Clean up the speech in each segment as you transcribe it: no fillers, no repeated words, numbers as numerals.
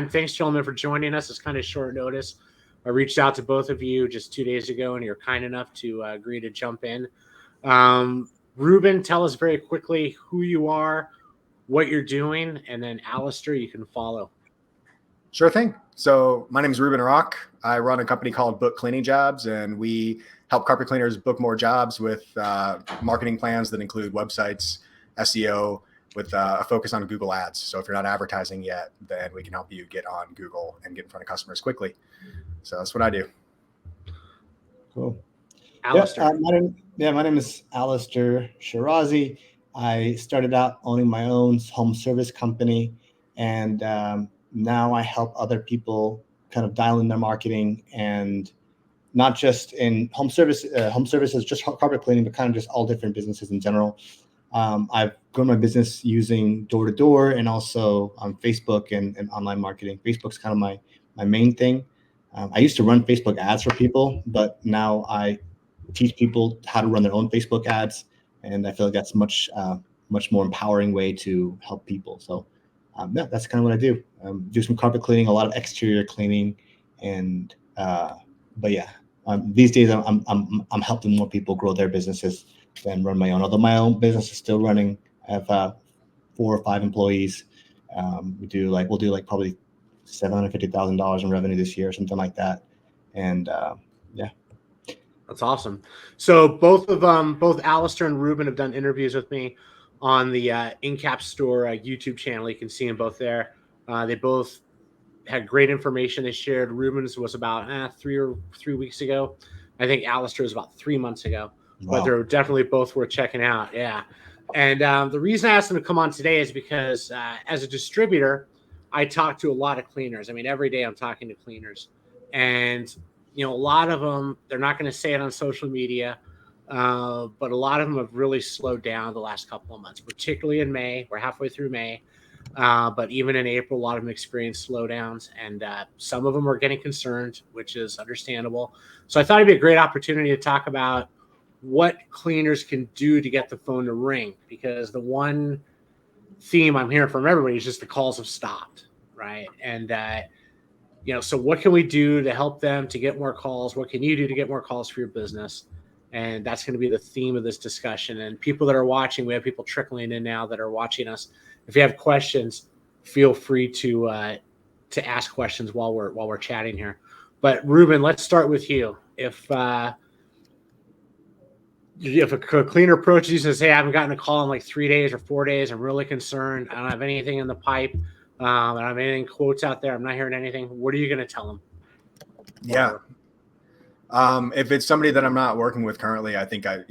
time. Thanks, gentlemen, for joining us. It's kind of short notice. I reached out to both of you just 2 days ago, and you're kind enough to agree to jump in. Reuben, tell us very quickly who you are, what you're doing, and then Alister, you can follow. Sure thing. So my name is Reuben Rock. I run a company called Book Cleaning Jobs, and we help carpet cleaners book more jobs with marketing plans that include websites, SEO, with a focus on Google Ads. So if you're not advertising yet, then we can help you get on Google and get in front of customers quickly. So that's what I do. Cool. Alister. My name is Alister Shirazi. I started out owning my own home service company, and now I help other people kind of dial in their marketing, and not just in home services, just carpet cleaning, but kind of just all different businesses in general. I've grown my business using door-to-door and also on Facebook and online marketing. Facebook's kind of my main thing. I used to run Facebook ads for people, but now I teach people how to run their own Facebook ads, and I feel like that's much more empowering way to help people. So that's kind of what I do. Do some carpet cleaning, a lot of exterior cleaning, and these days I'm helping more people grow their businesses than run my own. Although my own business is still running. I have 4 or 5 employees. We'll do probably $750,000 in revenue this year, something like that. And That's awesome. So both Alister and Reuben have done interviews with me on the InCap Store YouTube channel. You can see them both there. They both had great information they shared. Reuben's was about 3 weeks ago. I think Alister was about 3 months ago. Wow. But they're definitely both worth checking out. Yeah. And the reason I asked them to come on today is because as a distributor, I talk to a lot of cleaners. I mean, every day I'm talking to cleaners. And, a lot of them, they're not going to say it on social media, but a lot of them have really slowed down the last couple of months, particularly in May. We're halfway through May. But even in April, a lot of them experienced slowdowns, and some of them are getting concerned, which is understandable. So I thought it'd be a great opportunity to talk about what cleaners can do to get the phone to ring, because the one theme I'm hearing from everybody is just the calls have stopped, right? And so what can we do to help them to get more calls? What can you do to get more calls for your business? And that's going to be the theme of this discussion. And people that are watching, we have people trickling in now that are watching us. If you have questions, feel free to ask questions while we're chatting here. But Reuben, let's start with you. If a cleaner approaches you and says, "Hey, I haven't gotten a call in like 3 days or 4 days. I'm really concerned. I don't have anything in the pipe. I don't have anything quotes out there. I'm not hearing anything." What are you going to tell them? Yeah. If it's somebody that I'm not working with currently, I think I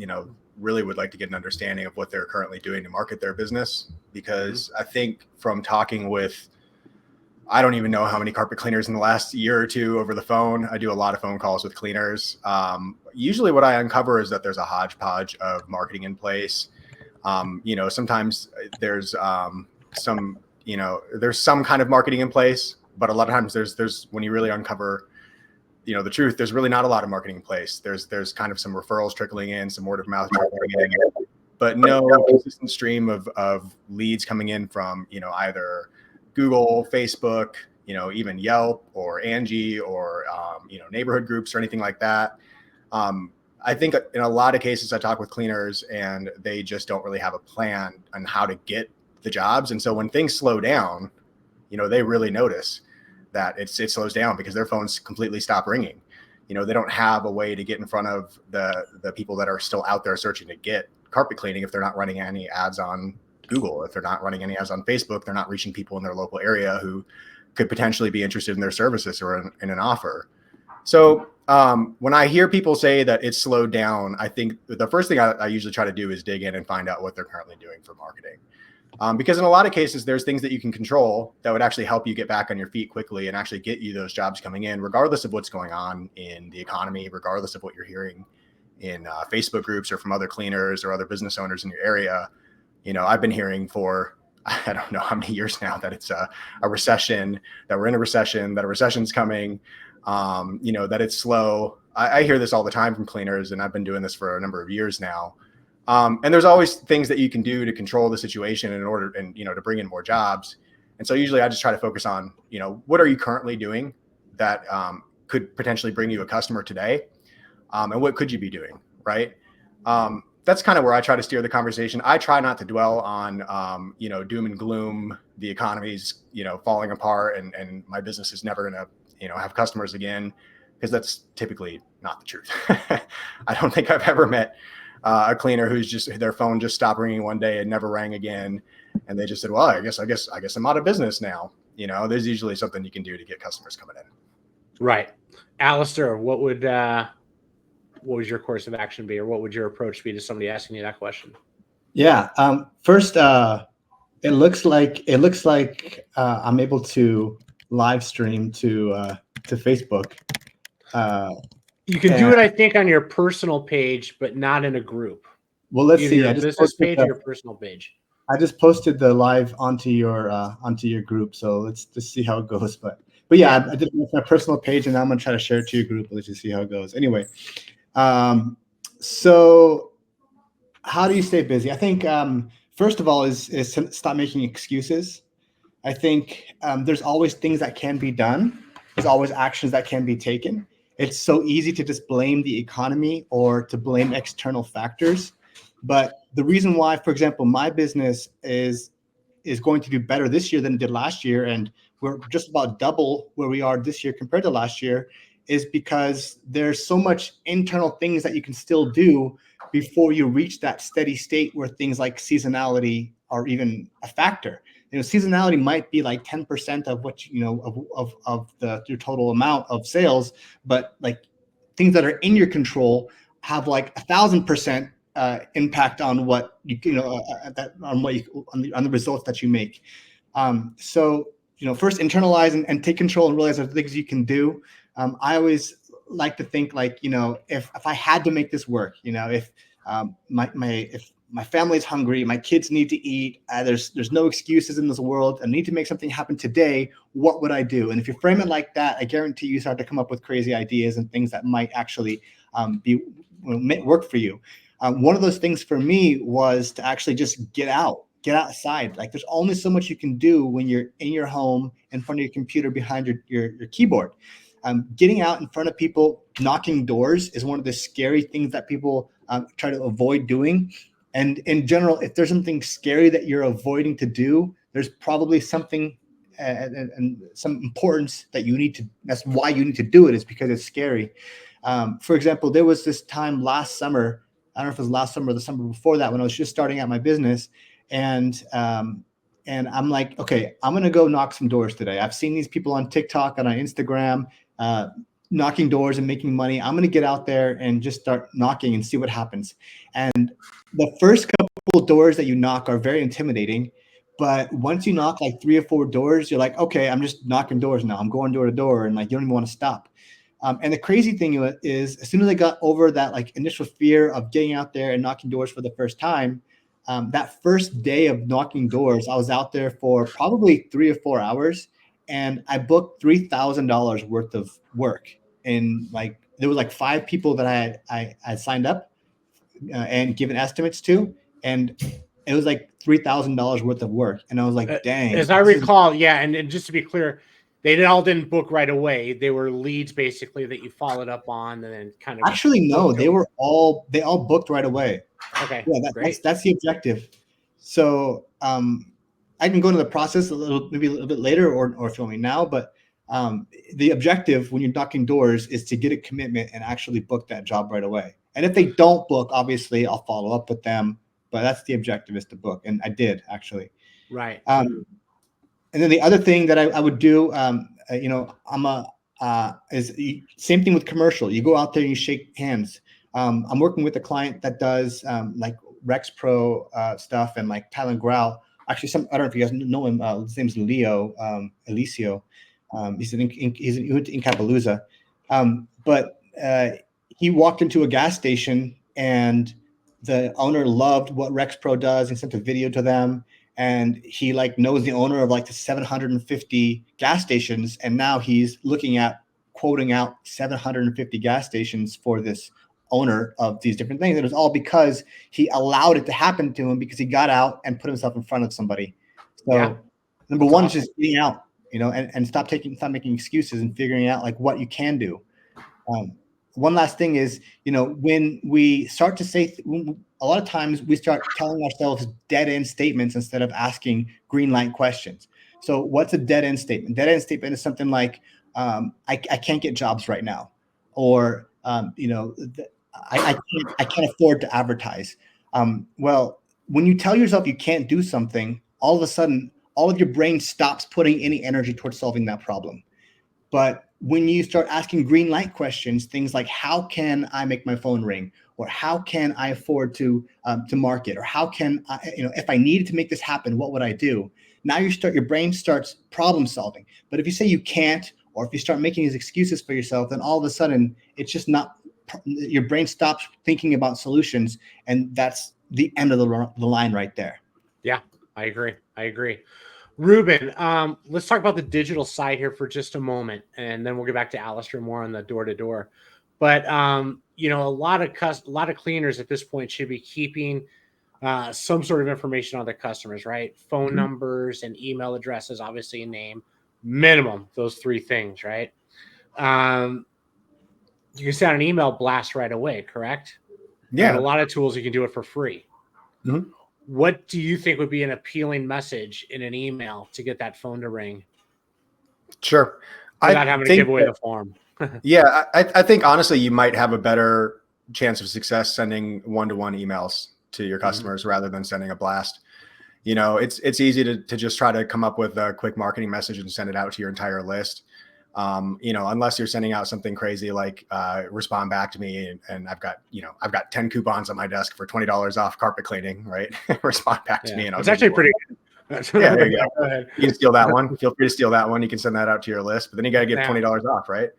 really would like to get an understanding of what they're currently doing to market their business, because I think from talking with, I don't even know how many carpet cleaners in the last year or two over the phone. I do a lot of phone calls with cleaners. Usually what I uncover is that there's a hodgepodge of marketing in place. Sometimes there's there's some kind of marketing in place, but a lot of times there's when you really uncover the truth, there's really not a lot of marketing in place. There's kind of some referrals trickling in, some word of mouth trickling in, but no consistent stream of leads coming in from, either Google, Facebook, even Yelp or Angie or, neighborhood groups or anything like that. I think in a lot of cases I talk with cleaners and they just don't really have a plan on how to get the jobs. And so when things slow down, they really notice that it slows down because their phones completely stop ringing. They don't have a way to get in front of the people that are still out there searching to get carpet cleaning if they're not running any ads on Google. If they're not running any ads on Facebook, they're not reaching people in their local area who could potentially be interested in their services or in an offer. So when I hear people say that it's slowed down, I think the first thing I usually try to do is dig in and find out what they're currently doing for marketing. Because in a lot of cases, there's things that you can control that would actually help you get back on your feet quickly and actually get you those jobs coming in, regardless of what's going on in the economy, regardless of what you're hearing in Facebook groups or from other cleaners or other business owners in your area. I've been hearing for, I don't know how many years now, that it's a recession, that we're in a recession, that a recession's coming, that it's slow. I hear this all the time from cleaners, and I've been doing this for a number of years now. And there's always things that you can do to control the situation in order to bring in more jobs. And so usually I just try to focus on, what are you currently doing that could potentially bring you a customer today? And what could you be doing, right? That's kind of where I try to steer the conversation. I try not to dwell on, doom and gloom, the economy's, falling apart and my business is never going to, have customers again, because that's typically not the truth. I don't think I've ever met a cleaner who's just, their phone just stopped ringing one day and never rang again. And they just said, well, I guess I'm out of business now. There's usually something you can do to get customers coming in. Right. Alister, what would your course of action be, or what would your approach be to somebody asking you that question? Yeah. First, it looks like I'm able to live stream to Facebook. You can do it, I think, on your personal page, but not in a group. Well, let's see. Your business page or your personal page. I just posted the live onto your group, so let's just see how it goes. But yeah, I did my personal page, and now I'm gonna try to share it to your group. Let's just see how it goes. Anyway, so how do you stay busy? I think first of all is stop making excuses. I think there's always things that can be done. There's always actions that can be taken. It's so easy to just blame the economy or to blame external factors. But the reason why, for example, my business is going to do better this year than it did last year, and we're just about double where we are this year compared to last year, is because there's so much internal things that you can still do before you reach that steady state where things like seasonality are even a factor. Seasonality might be like 10% of what of your total amount of sales, but like things that are in your control have like 1,000% impact on what on the results that you make. So first internalize and take control and realize there's things you can do. I always like to think like, if I had to make this work, if my family's hungry, my kids need to eat, there's no excuses in this world, I need to make something happen today, what would I do? And if you frame it like that, I guarantee you start to come up with crazy ideas and things that might actually work for you. One of those things for me was to actually just get outside. Like there's only so much you can do when you're in your home, in front of your computer, behind your keyboard. Getting out in front of people, knocking doors is one of the scary things that people try to avoid doing. And in general, if there's something scary that you're avoiding to do, there's probably something and some importance that you need to, that's why you need to do it, is because it's scary. For example, there was this time last summer, I don't know if it was last summer or the summer before that, when I was just starting out my business, and I'm like, okay, I'm gonna go knock some doors today. I've seen these people on TikTok and on Instagram knocking doors and making money. I'm gonna get out there and just start knocking and see what happens. And the first couple of doors that you knock are very intimidating, but once you knock like 3 or 4 doors, you're like, okay, I'm just knocking doors now. I'm going door to door, and like you don't even want to stop. And the crazy thing is, as soon as I got over that like initial fear of getting out there and knocking doors for the first time, that first day of knocking doors, I was out there for probably 3 or 4 hours, and I booked $3,000 worth of work. And like there was like 5 people that I signed up and given estimates to, and it was like $3,000 worth of work. And I was like, dang. As I recall, yeah, and just to be clear, they all didn't book right away. They were leads basically that you followed up on, and then kind of actually no, they all booked right away. Okay, yeah, great. That's the objective. So I can go into the process maybe a little bit later, or if you want me now, but the objective when you're knocking doors is to get a commitment and actually book that job right away. And if they don't book, obviously I'll follow up with them, but that's the objective, is to book. And I did actually. Right. And then the other thing that I would do, is same thing with commercial. You go out there and you shake hands. I'm working with a client that does like Rex Pro stuff and like Talent Growl. Actually, I don't know if you guys know him. His name's Leo Alicio. He's in Incapalooza. But he walked into a gas station, and the owner loved what Rex Pro does and sent a video to them. And he like knows the owner of like the 750 gas stations, and now he's looking at quoting out 750 gas stations for this owner of these different things. It was all because he allowed it to happen to him, because he got out and put himself in front of somebody. So Number one is just getting out, and stop making excuses and figuring out like what you can do. One last thing is, when we start to say, a lot of times we start telling ourselves dead end statements instead of asking green light questions. So what's a dead end statement? Dead end statement is something like, I can't get jobs right now, or I can't afford to advertise. Well, when you tell yourself you can't do something, all of a sudden, all of your brain stops putting any energy towards solving that problem. But when you start asking green light questions, things like, how can I make my phone ring? Or how can I afford to market? Or how can I, if I needed to make this happen, what would I do? Now your brain starts problem solving. But if you say you can't, or if you start making these excuses for yourself, then all of a sudden it's just not, your brain stops thinking about solutions. And that's the end of the line right there. Yeah, I agree. Reuben, let's talk about the digital side here for just a moment, and then we'll get back to Alister more on the door-to-door. But a lot of cleaners at this point should be keeping some sort of information on their customers, right? Phone numbers and email addresses, obviously a name, minimum those three things, right? You can send an email blast right away, correct? Yeah. And a lot of tools you can do it for free. Mm-hmm. What do you think would be an appealing message in an email to get that phone to ring? Sure. Without having to give away the form. Yeah, I think honestly, you might have a better chance of success sending one-to-one emails to your customers rather than sending a blast. It's easy to just try to come up with a quick marketing message and send it out to your entire list. Unless you're sending out something crazy like respond back to me and I've got 10 coupons on my desk for $20 off carpet cleaning, right? Respond back to me and it's actually pretty good. Yeah, there you go. You can steal that one. Feel free to steal that one. You can send that out to your list, but then you got to give $20 off, right?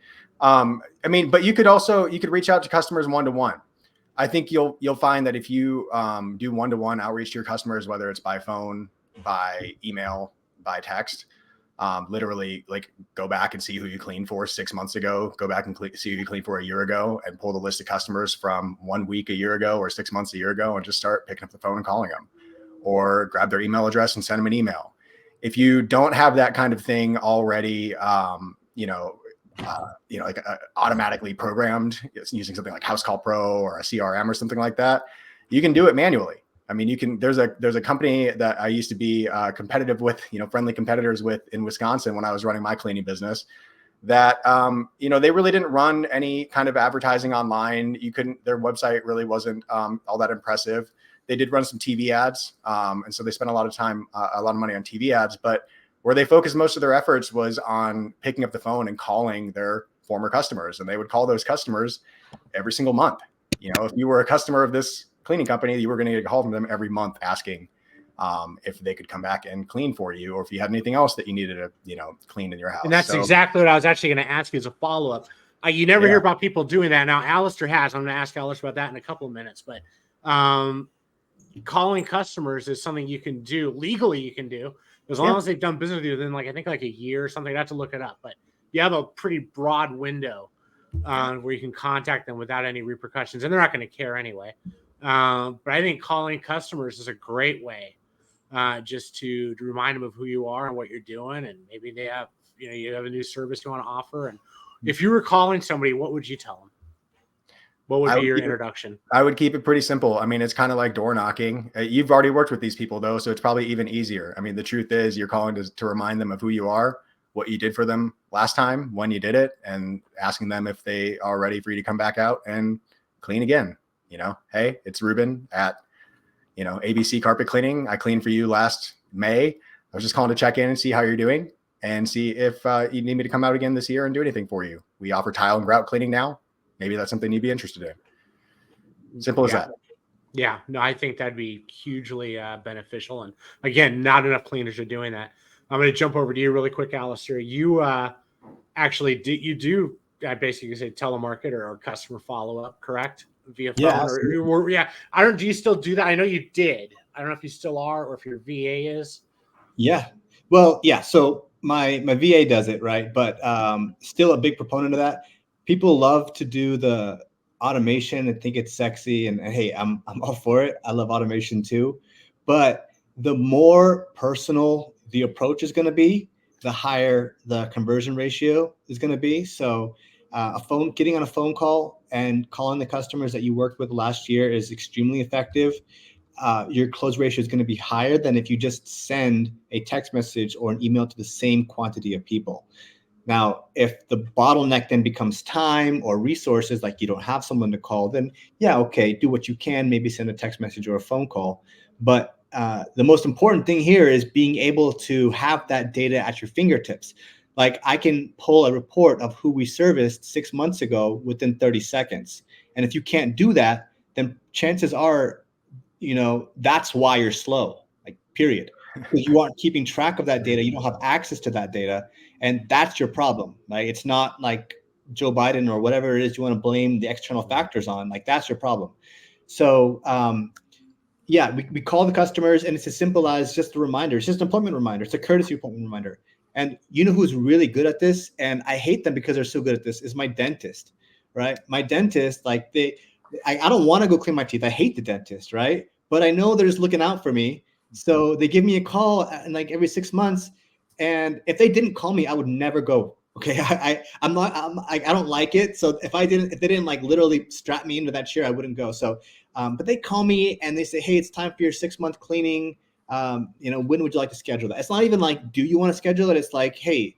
But you could reach out to customers one-to-one. I think you'll find that if you do one-to-one outreach to your customers, whether it's by phone, by email, by text, literally like go back and see who you cleaned for 6 months ago, go back and see who you cleaned for a year ago and pull the list of customers from 1 week a year ago or 6 months a year ago and just start picking up the phone and calling them, or grab their email address and send them an email. If you don't have that kind of thing already, automatically programmed using something like House Call Pro or a CRM or something like that, you can do it manually. I mean, there's a company that I used to be competitive with, friendly competitors with in Wisconsin when I was running my cleaning business, that, they really didn't run any kind of advertising online. Their website really wasn't all that impressive. They did run some TV ads. And so they spent a lot of money on TV ads, but where they focused most of their efforts was on picking up the phone and calling their former customers. And they would call those customers every single month. If you were a customer of this cleaning company, you were going to get a call from them every month asking if they could come back and clean for you, or if you had anything else that you needed to, clean in your house. And that's exactly what I was actually going to ask you as a follow-up. You never hear about people doing that. Now, Alister has. I'm going to ask Alister about that in a couple of minutes. But calling customers is something you can do legally. You can do as long as they've done business with you within I think a year or something. I have to look it up, but you have a pretty broad window where you can contact them without any repercussions, and they're not going to care anyway. But I think calling customers is a great way just to remind them of who you are and what you're doing, and maybe they have you have a new service you want to offer. And if you were calling somebody, what would you tell them? What would be your introduction? I would keep it pretty simple. I mean, it's kind of like door knocking. You've already worked with these people, though, so it's probably even easier. I mean, the truth is you're calling to remind them of who you are, what you did for them last time, when you did it, and asking them if they are ready for you to come back out and clean again. Hey, it's Reuben at, ABC Carpet Cleaning. I cleaned for you last May. I was just calling to check in and see how you're doing and see if you need me to come out again this year and do anything for you. We offer tile and grout cleaning now. Maybe that's something you'd be interested in. Simple as that. Yeah, no, I think that'd be hugely beneficial. And again, not enough cleaners are doing that. I'm going to jump over to you really quick, Alister. You actually do basically say telemarket or customer follow-up, correct? Via phone do you still do that? I know you did. I don't know if you still are or if your VA is. Yeah. Well, yeah. So my VA does it, right? But still a big proponent of that. People love to do the automation and think it's sexy. And hey, I'm all for it. I love automation too. But the more personal the approach is going to be, the higher the conversion ratio is going to be. So getting on a phone call and calling the customers that you worked with last year is extremely effective. Your close ratio is going to be higher than if you just send a text message or an email to the same quantity of people. Now, if the bottleneck then becomes time or resources, like you don't have someone to call, then yeah, okay, do what you can, maybe send a text message or a phone call. But the most important thing here is being able to have that data at your fingertips. Like I can pull a report of who we serviced 6 months ago within 30 seconds. And if you can't do that, then chances are, that's why you're slow, like period. Because you aren't keeping track of that data. You don't have access to that data. And that's your problem. Like it's not like Joe Biden or whatever it is you want to blame the external factors on. Like that's your problem. So yeah, we call the customers, and it's as simple as just a reminder. It's just an appointment reminder. It's a courtesy appointment reminder. And you know who's really good at this? And I hate them because they're so good at this, is my dentist, right? My dentist, like I don't want to go clean my teeth. I hate the dentist, right? But I know they're just looking out for me. So they give me a call like every 6 months. And if they didn't call me, I would never go. Okay. I don't like it. So if they didn't like literally strap me into that chair, I wouldn't go. So, but they call me and they say, hey, it's time for your 6-month cleaning. When would you like to schedule that? It's not even like, do you want to schedule it? It's like, hey,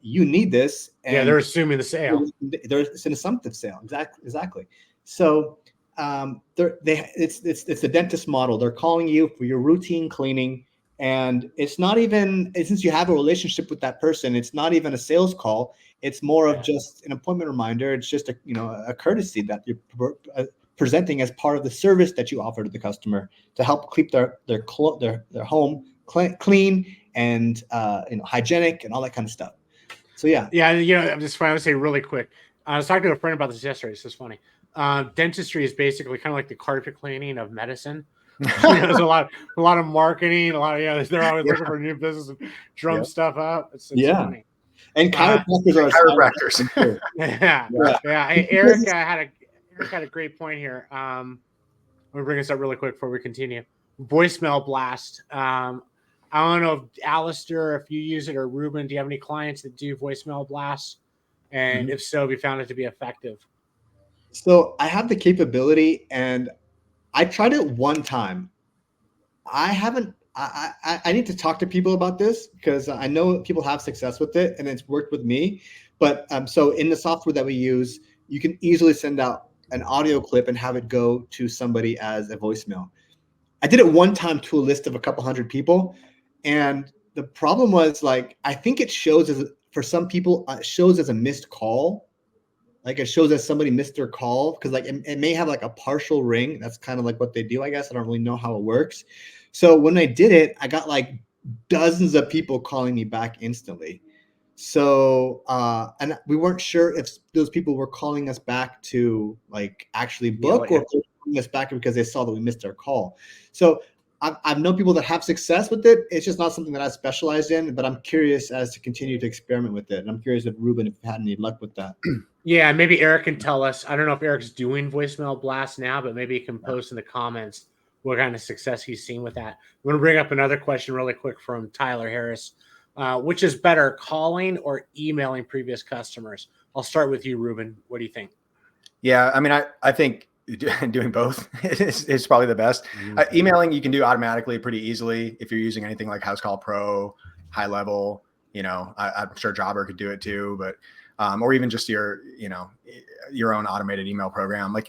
you need this. And yeah, they're assuming the sale. It's an assumptive sale. Exactly. So it's the dentist model. They're calling you for your routine cleaning. And it's not even, since you have a relationship with that person, it's not even a sales call. It's more of just an appointment reminder. It's just a courtesy that you're presenting as part of the service that you offer to the customer to help keep their home clean and hygienic and all that kind of stuff. So yeah. I'm just trying to say really quick. I was talking to a friend about this yesterday. It's just funny. Dentistry is basically kind of like the carpet cleaning of medicine. There's a lot of marketing, they're always looking for new business and drum stuff up. It's funny. And chiropractors are chiropractors. Yeah. Hey, Eric had a great point here. Let me bring this up really quick before we continue. Voicemail blast. I don't know if Alister, if you use it, or Reuben, do you have any clients that do voicemail blasts? And if so, have you found it to be effective? So I have the capability, and I tried it one time. I need to talk to people about this because I know people have success with it and it's worked with me. But so in the software that we use, you can easily send out an audio clip and have it go to somebody as a voicemail. I did it one time to a list of a couple hundred people. And the problem was, like, I think it shows for some people, it shows as a missed call. Like it shows that somebody missed their call because like it may have like a partial ring. That's kind of like what they do, I guess. I don't really know how it works. So when I did it, I got like dozens of people calling me back instantly. So and we weren't sure if those people were calling us back to like actually book or calling us back because they saw that we missed our call. So I've known people that have success with it. It's just not something that I specialize in, but I'm curious as to continue to experiment with it. And I'm curious if Reuben, if you had any luck with that. Yeah, maybe Eric can tell us. I don't know if Eric's doing voicemail blasts now, but maybe he can post in the comments what kind of success he's seen with that. I'm going to bring up another question really quick from Tyler Harris. Which is better, calling or emailing previous customers? I'll start with you, Reuben. What do you think? Yeah, I mean, I think doing both is probably the best. Emailing you can do automatically pretty easily if you're using anything like House Call Pro, high level. I'm sure Jobber could do it too, but or even just your own automated email program. Like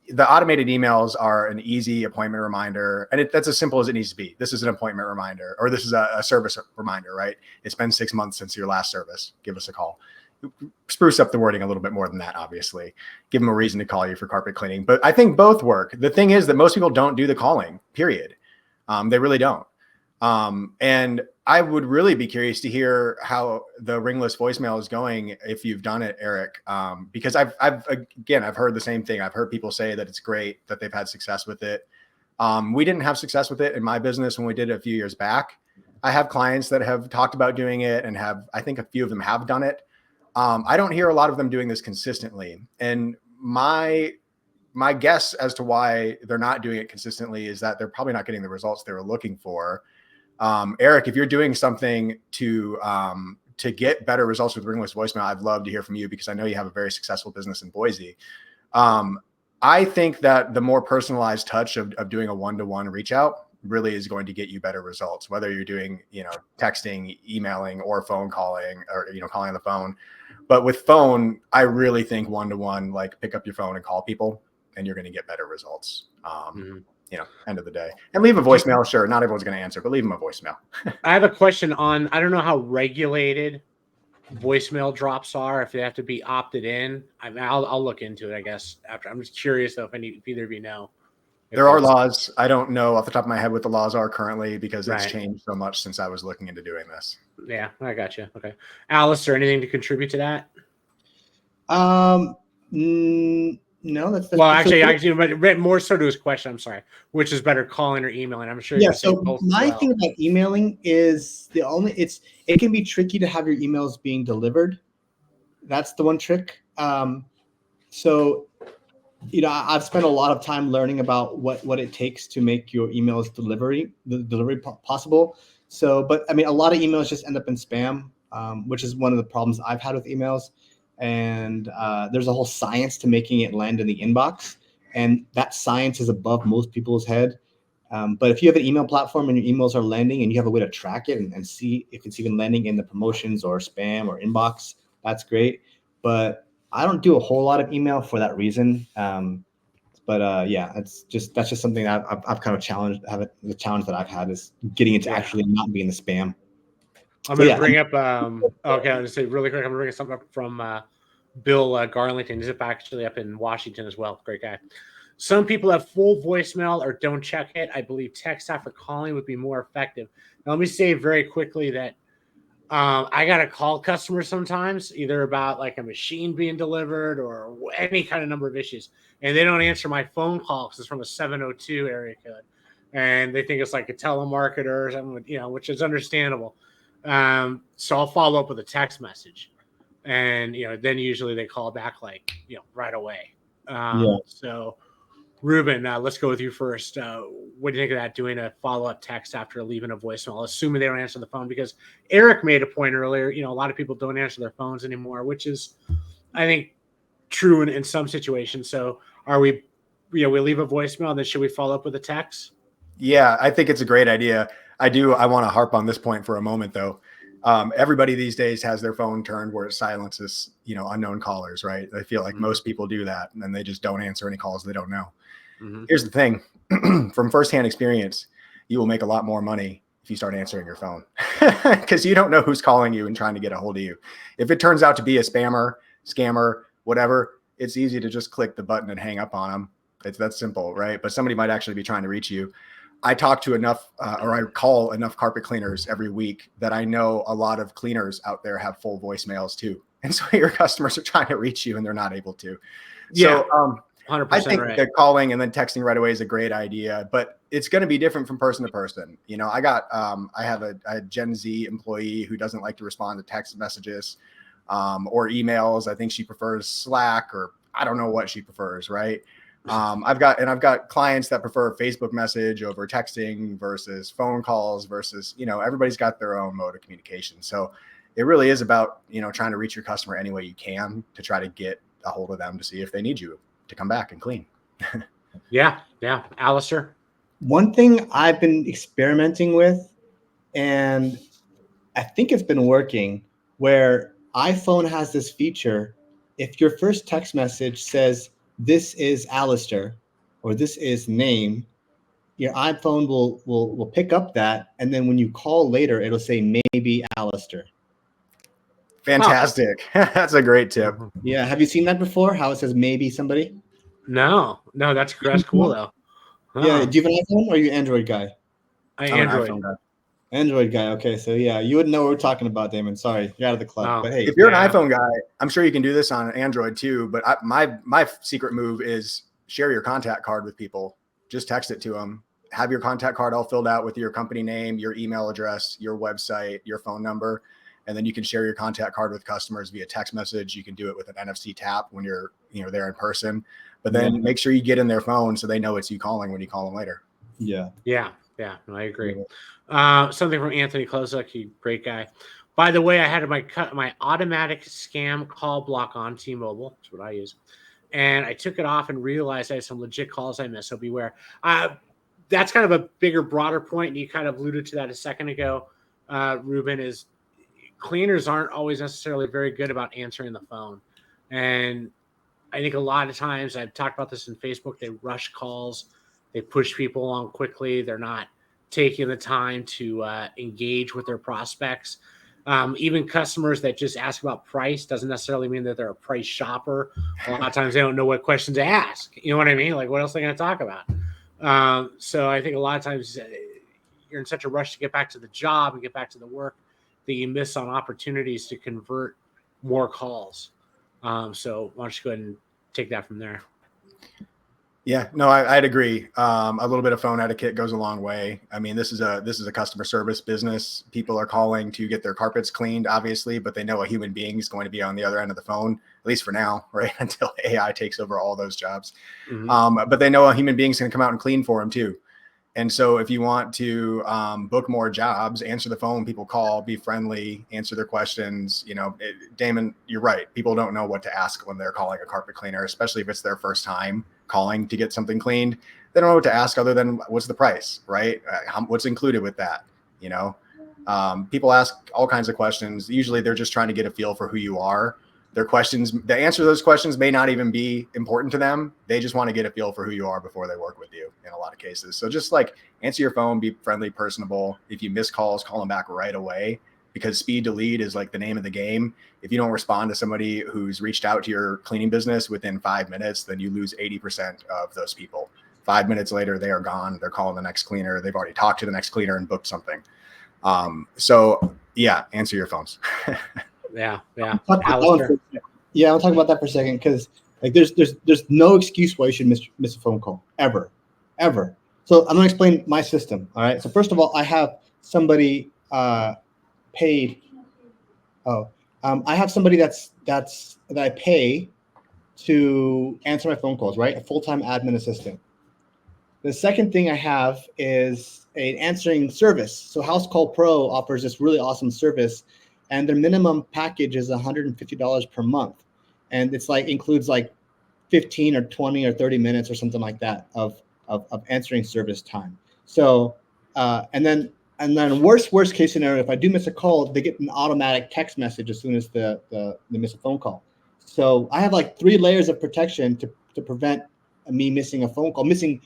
the automated emails are an easy appointment reminder, and that's as simple as it needs to be. This is an appointment reminder, or this is a service reminder, right? It's been 6 months since your last service. Give us a call. Spruce up the wording a little bit more than that, obviously. Give them a reason to call you for carpet cleaning. But I think both work. The thing is that most people don't do the calling, period. They really don't. And I would really be curious to hear how the ringless voicemail is going if you've done it, Eric, because I've heard the same thing. I've heard people say that it's great, that they've had success with it. We didn't have success with it in my business when we did it a few years back. I have clients that have talked about doing it and I think a few of them have done it. I don't hear a lot of them doing this consistently. And my guess as to why they're not doing it consistently is that they're probably not getting the results they were looking for. Eric, if you're doing something to get better results with ringless voicemail, I'd love to hear from you because I know you have a very successful business in Boise. I think that the more personalized touch of doing a one-to-one reach out really is going to get you better results, whether you're doing, texting, emailing, or phone calling, or, calling on the phone. But with phone, I really think one-to-one, like pick up your phone and call people and you're going to get better results. End of the day. And leave a voicemail. Sure, not everyone's going to answer, but leave them a voicemail. I have a question on, I don't know how regulated voicemail drops are, if they have to be opted in. I'll look into it, I guess, after. I'm just curious, though, if either of you know. There are laws. I don't know off the top of my head what the laws are currently because it's Right. changed so much since I was looking into doing this. Yeah, I got you. Okay. Alister, anything to contribute to that? No, that's well, actually, but more so to his question. I'm sorry. Which is better, calling or emailing? I'm sure. Yeah. So my thing about emailing is it can be tricky to have your emails being delivered. That's the one trick. So, I've spent a lot of time learning about what it takes to make your emails delivery possible. So, but I mean, a lot of emails just end up in spam, which is one of the problems I've had with emails. And there's a whole science to making it land in the inbox, and that science is above most people's head. But if you have an email platform and your emails are landing and you have a way to track it and see if it's even landing in the promotions or spam or inbox, that's great. But I don't do a whole lot of email for that reason. Yeah, that's just something that I've kind of challenged. The challenge that I've had is getting it to actually not be in the spam. I'm going to bring up. Okay, I'll just say really quick. I'm going to bring something up from Bill Garlington. He's actually up in Washington as well. Great guy. Some people have full voicemail or don't check it. I believe text after calling would be more effective. Now, let me say very quickly that I got to call customers sometimes, either about like a machine being delivered or any kind of number of issues, and they don't answer my phone call because it's from a 702 area code, and they think it's like a telemarketer or something, which is understandable. So I'll follow up with a text message, and then usually they call back right away. So Reuben, let's go with you first. What do you think of that, doing a follow-up text after leaving a voicemail, assuming they don't answer the phone? Because Eric made a point earlier, a lot of people don't answer their phones anymore, which is, I think, true in some situations. So are we leave a voicemail, then should we follow up with a text? Yeah, I think it's a great idea. I want to harp on this point for a moment, though. Everybody these days has their phone turned where it silences, unknown callers, right? I feel like most people do that, and then they just don't answer any calls they don't know. Mm-hmm. Here's the thing. From firsthand experience, you will make a lot more money if you start answering your phone because you don't know who's calling you and trying to get a hold of you. If it turns out to be a spammer, scammer, whatever, it's easy to just click the button and hang up on them. It's that simple, right? But somebody might actually be trying to reach you. I talk to enough or I call enough carpet cleaners every week that I know a lot of cleaners out there have full voicemails too. And so your customers are trying to reach you and th're not able to. Yeah. So 100% I think right. that calling and then texting right away is a great idea, but it's going to be different from person to person. I have a Gen Z employee who doesn't like to respond to text messages or emails. I think she prefers Slack, or I don't know what she prefers. Right. I've got clients that prefer Facebook message over texting versus phone calls versus, everybody's got their own mode of communication. So it really is about, trying to reach your customer any way you can to try to get a hold of them to see if they need you to come back and clean. Yeah. Alister? One thing I've been experimenting with, and I think it's been working, where iPhone has this feature. If your first text message says, "This is Alister," or "This is name," your iPhone will pick up that, and then when you call later, it'll say maybe Alister. Fantastic. Huh. That's a great tip. Yeah. Have you seen that before? How it says maybe somebody? No, that's cool though. Huh. Yeah. Do you have an iPhone or are you an Android guy? I'm Android. An iPhone guy. Android guy. Okay. So yeah, you wouldn't know what we're talking about, Damon. Sorry. You're out of the club. But hey, if you're an iPhone guy, I'm sure you can do this on Android too. But my secret move is share your contact card with people. Just text it to them. Have your contact card all filled out with your company name, your email address, your website, your phone number. And then you can share your contact card with customers via text message. You can do it with an NFC tap when you're there in person. But then make sure you get in their phone so they know it's you calling when you call them later. Yeah. Yeah. Yeah, no, I agree. Something from Anthony Klosuk, he great guy. By the way, I had my automatic scam call block on T-Mobile. That's what I use. And I took it off and realized I had some legit calls I missed. So beware. That's kind of a bigger, broader point, and you kind of alluded to that a second ago, Reuben, is cleaners aren't always necessarily very good about answering the phone. And I think a lot of times, I've talked about this in Facebook, they rush calls, they push people along quickly. They're not taking the time to engage with their prospects. Even customers that just ask about price doesn't necessarily mean that they're a price shopper. A lot of times they don't know what questions to ask. You know what I mean? Like, what else are they going to talk about? So I think a lot of times you're in such a rush to get back to the job and get back to the work that you miss on opportunities to convert more calls. So why don't you go ahead and take that from there? Yeah, no, I'd agree. A little bit of phone etiquette goes a long way. I mean, this is a customer service business. People are calling to get their carpets cleaned, obviously, but they know a human being is going to be on the other end of the phone, at least for now, right? Until AI takes over all those jobs. Mm-hmm. But they know a human being is going to come out and clean for them too. And so if you want to book more jobs, answer the phone, people call, be friendly, answer their questions. Damon, you're right. People don't know what to ask when they're calling a carpet cleaner, especially if it's their first time calling to get something cleaned. They don't know what to ask other than what's the price, right? What's included with that? People ask all kinds of questions. Usually they're just trying to get a feel for who you are. Their questions, the answer to those questions may not even be important to them. They just want to get a feel for who you are before they work with you in a lot of cases. So just like answer your phone, be friendly, personable. If you miss calls, call them back right away, because speed to lead is like the name of the game. If you don't respond to somebody who's reached out to your cleaning business within 5 minutes, then you lose 80% of those people. 5 minutes later, they are gone. They're calling the next cleaner. They've already talked to the next cleaner and booked something. So yeah, answer your phones. Yeah. Alister. Yeah, I'll talk about that for a second, because like there's no excuse why you should miss a phone call ever. So I'm gonna explain my system. All right. So first of all, I have somebody paid. I have somebody that I pay to answer my phone calls. Right, a full-time admin assistant. The second thing I have is an answering service. So House Call Pro offers this really awesome service, and their minimum package is $150 per month, and it's like includes like 15 or 20 or 30 minutes or something like that of answering service time. So and then worst case scenario, if I do miss a call, they get an automatic text message as soon as they miss a phone call. So I have like 3 layers of protection to prevent me missing a phone call, missing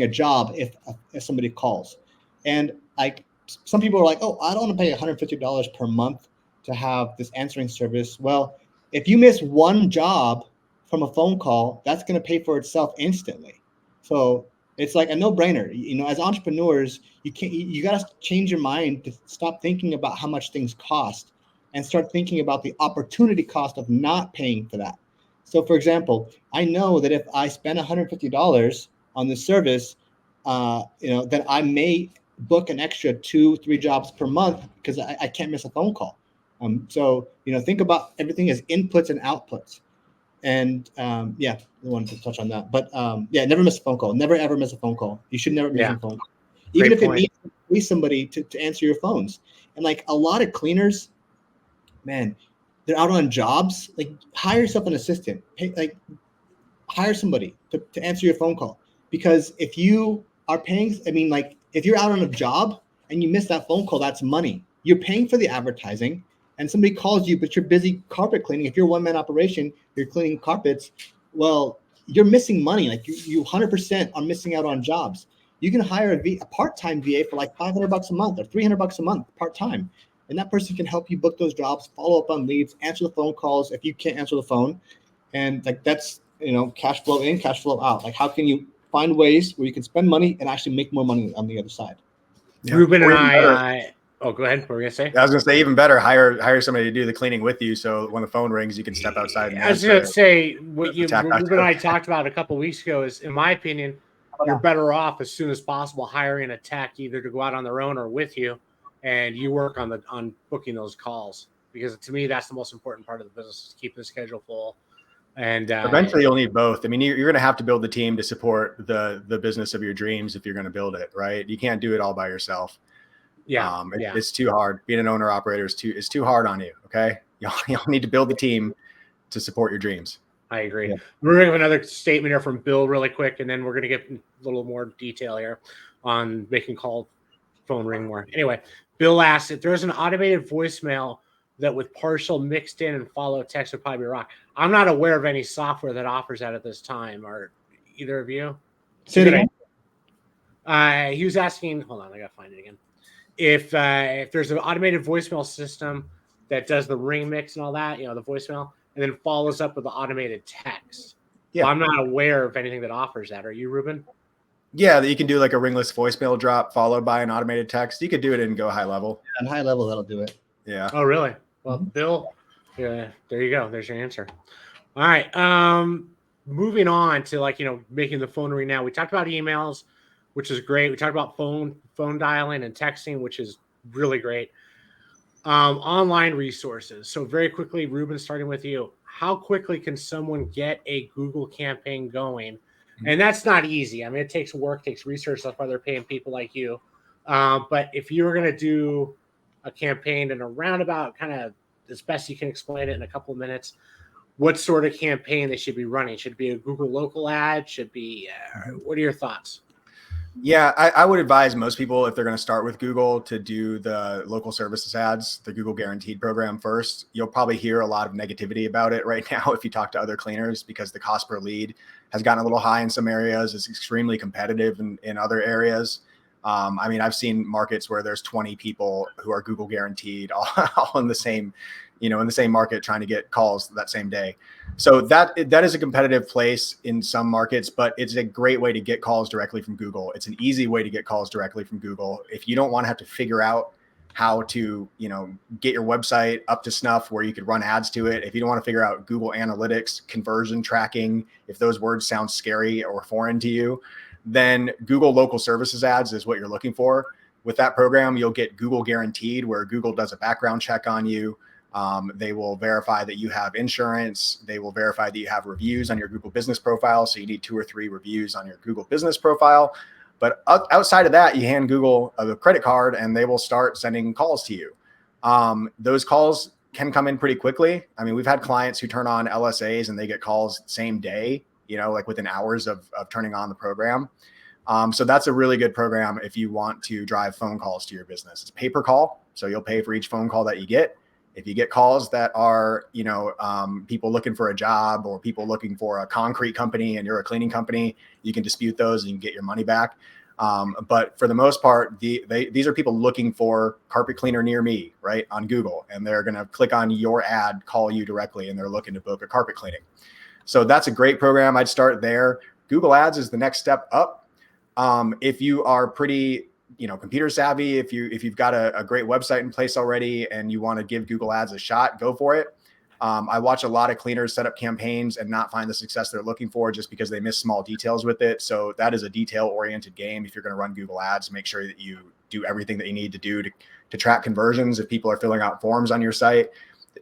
a job if somebody calls. And like some people are like, oh, I don't want to pay $150 per month to have this answering service. Well, if you miss one job from a phone call, that's going to pay for itself instantly. So it's like a no-brainer. As entrepreneurs, you got to change your mind to stop thinking about how much things cost and start thinking about the opportunity cost of not paying for that. So, for example, I know that if I spend $150 on this service, then I may book an extra 2-3 jobs per month because I can't miss a phone call. So, think about everything as inputs and outputs. And I wanted to touch on that. But never miss a phone call. Never ever miss a phone call. You should never miss a phone call, even if it means to pay somebody to answer your phones. And like a lot of cleaners, man, they're out on jobs. Like hire yourself an assistant. Hire somebody to answer your phone call. Because if you are paying, if you're out on a job and you miss that phone call, that's money. You're paying for the advertising, and somebody calls you, but you're busy carpet cleaning. If you're a one-man operation, you're cleaning carpets. Well, you're missing money. Like you 100% are missing out on jobs. You can hire a part-time VA for like $500 a month or $300 a month part-time. And that person can help you book those jobs, follow up on leads, answer the phone calls if you can't answer the phone. And like that's, cash flow in, cash flow out. Like how can you find ways where you can spend money and actually make more money on the other side? Yeah. Reuben and I go ahead. What were you going to say? I was going to say, even better, hire somebody to do the cleaning with you. So when the phone rings, you can step outside. And I was going to say, what Reuben and I talked about a couple of weeks ago is, in my opinion, you're better off as soon as possible hiring a tech either to go out on their own or with you, and you work on booking those calls, because to me that's the most important part of the business, is keeping the schedule full And eventually you'll need both. I mean, you're going to have to build the team to support the business of your dreams if you're going to build it, right? You can't do it all by yourself. It's too hard. Being an owner operator is too hard on you. Okay. You'll need to build the team to support your dreams. I agree. Yeah. We're going to have another statement here from Bill really quick, and then we're going to get a little more detail here on making phone ring more. Anyway, Bill asked if there's an automated voicemail that with partial mixed in and follow text would probably be rock. I'm not aware of any software that offers that at this time. Are either of you? He was asking, hold on, I got to find it again. If there's an automated voicemail system that does the ring mix and all that, the voicemail, and then follows up with the automated text. Yeah. Well, I'm not aware of anything that offers that. Are you, Reuben? Yeah, that you can do like a ringless voicemail drop followed by an automated text. You could do it in Go High Level. On High Level, that'll do it. Yeah. Oh, really? Well, Bill, yeah, there you go. There's your answer. All right. Moving on to making the phone ring now. We talked about emails, which is great. We talked about phone dialing and texting, which is really great. Online resources. So very quickly, Reuben, starting with you, how quickly can someone get a Google campaign going? And that's not easy. I mean, it takes work, takes research. That's why they're paying people like you. But if you're going to do a campaign in a roundabout, kind of as best you can explain it in a couple of minutes, what sort of campaign they should be running? Should it be a Google local ad? Should be, what are your thoughts? Yeah, I would advise most people, if they're going to start with Google, to do the local services ads, the Google Guaranteed program first. You'll probably hear a lot of negativity about it right now if you talk to other cleaners, because the cost per lead has gotten a little high in some areas. It's extremely competitive in other areas. I mean, I've seen markets where there's 20 people who are Google Guaranteed all in the same, in the same market trying to get calls that same day. So that is a competitive place in some markets, but it's a great way to get calls directly from Google. It's an easy way to get calls directly from Google. If you don't want to have to figure out how to, get your website up to snuff where you could run ads to it, if you don't want to figure out Google Analytics, conversion tracking, if those words sound scary or foreign to you, then Google local services ads is what you're looking for. With that program, you'll get Google Guaranteed, where Google does a background check on you. They will verify that you have insurance. They will verify that you have reviews on your Google business profile. So you need 2 or 3 reviews on your Google business profile. But outside of that, you hand Google a credit card and they will start sending calls to you. Those calls can come in pretty quickly. I mean, we've had clients who turn on LSAs and they get calls same day, like within hours of turning on the program. So that's a really good program if you want to drive phone calls to your business. It's pay per call. So you'll pay for each phone call that you get. If you get calls that are, people looking for a job or people looking for a concrete company and you're a cleaning company, you can dispute those and you can get your money back. But for the most part, these are people looking for carpet cleaner near me, right, on Google. And they're going to click on your ad, call you directly, and they're looking to book a carpet cleaning. So that's a great program. I'd start there. Google Ads is the next step up. If you are pretty computer savvy, if you've got a great website in place already and you want to give Google Ads a shot, go for it. I watch a lot of cleaners set up campaigns and not find the success they're looking for just because they miss small details with it. So that is a detail-oriented game. If you're going to run Google Ads, make sure that you do everything that you need to do to track conversions. If people are filling out forms on your site,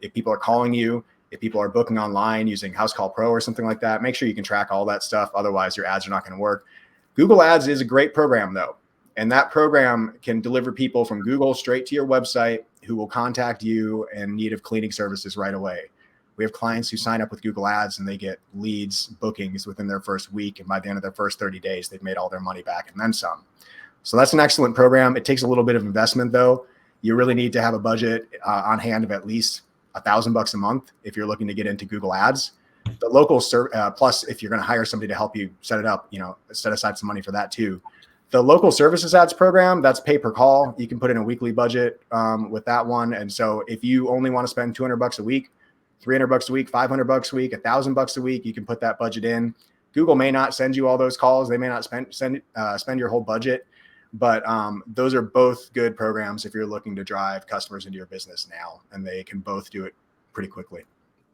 if people are calling you, if people are booking online using House Call Pro or something like that, make sure you can track all that stuff. Otherwise, your ads are not going to work. Google Ads is a great program, though. And that program can deliver people from Google straight to your website who will contact you in need of cleaning services right away. We have clients who sign up with Google Ads and they get leads, bookings within their first week. And by the end of their first 30 days, they've made all their money back and then some. So that's an excellent program. It takes a little bit of investment, though. You really need to have a budget on hand of at least $1,000 a month if you're looking to get into Google Ads. The local plus, if you're going to hire somebody to help you set it up, set aside some money for that too. The local services ads program, that's pay per call. You can put in a weekly budget with that one. And so if you only want to spend $200 a week, $300 a week, $500 a week, $1,000 a week, you can put that budget in. Google may not send you all those calls. They may not spend your whole budget, but those are both good programs if you're looking to drive customers into your business now, and they can both do it pretty quickly.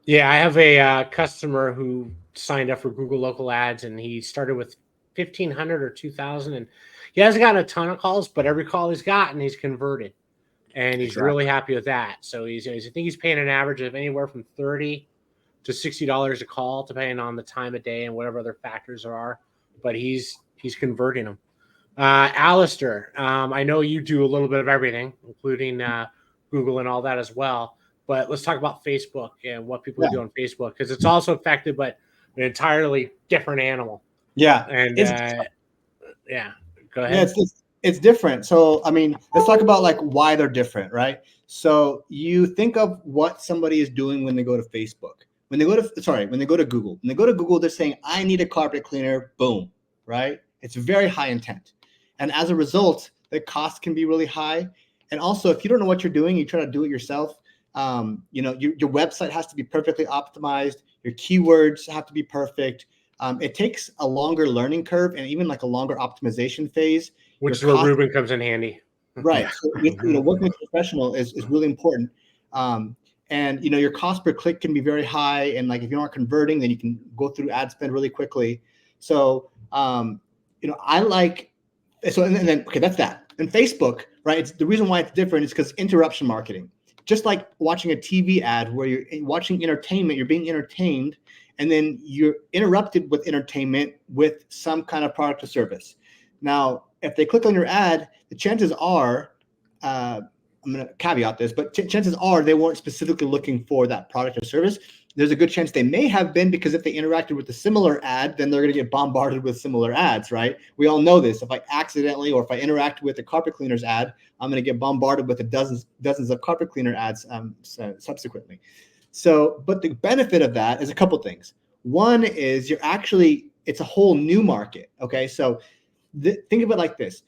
Yeah, I have a customer who signed up for Google local ads and he started with 1,500 or 2,000, and he hasn't gotten a ton of calls, but every call he's gotten, he's converted, and he's really happy with that. So I think he's paying an average of anywhere from $30 to $60 a call, depending on the time of day and whatever other factors there are. But he's converting them. Alister, I know you do a little bit of everything, including Google and all that as well. But let's talk about Facebook and what people do on Facebook, because it's also effective, but an entirely different animal. Yeah. And yeah, go ahead. Yeah, it's different. So, I mean, let's talk about like why they're different, right? So you think of what somebody is doing when they go to Facebook. When they go to Google. When they go to Google, they're saying, I need a carpet cleaner, boom, right? It's very high intent. And as a result, the cost can be really high. And also, if you don't know what you're doing, you try to do it yourself. Your website has to be perfectly optimized. Your keywords have to be perfect. It takes a longer learning curve and even like a longer optimization phase. Which is where Reuben comes in handy. Right. So, working with a professional is really important. And your cost per click can be very high. And like if you aren't converting, then you can go through ad spend really quickly. So, okay, that's that. And Facebook, right? It's the reason why it's different is because interruption marketing. Just like watching a TV ad where you're watching entertainment, you're being entertained, and then you're interrupted with entertainment with some kind of product or service. Now, if they click on your ad, the chances are, I'm going to caveat this, but chances are they weren't specifically looking for that product or service. There's a good chance they may have been, because if they interacted with a similar ad, then they're going to get bombarded with similar ads, right? We all know this. If I accidentally, or if I interact with a carpet cleaner's ad, I'm going to get bombarded with dozens of carpet cleaner ads subsequently. So, but the benefit of that is a couple things. One is it's a whole new market. Okay. So think of it like this.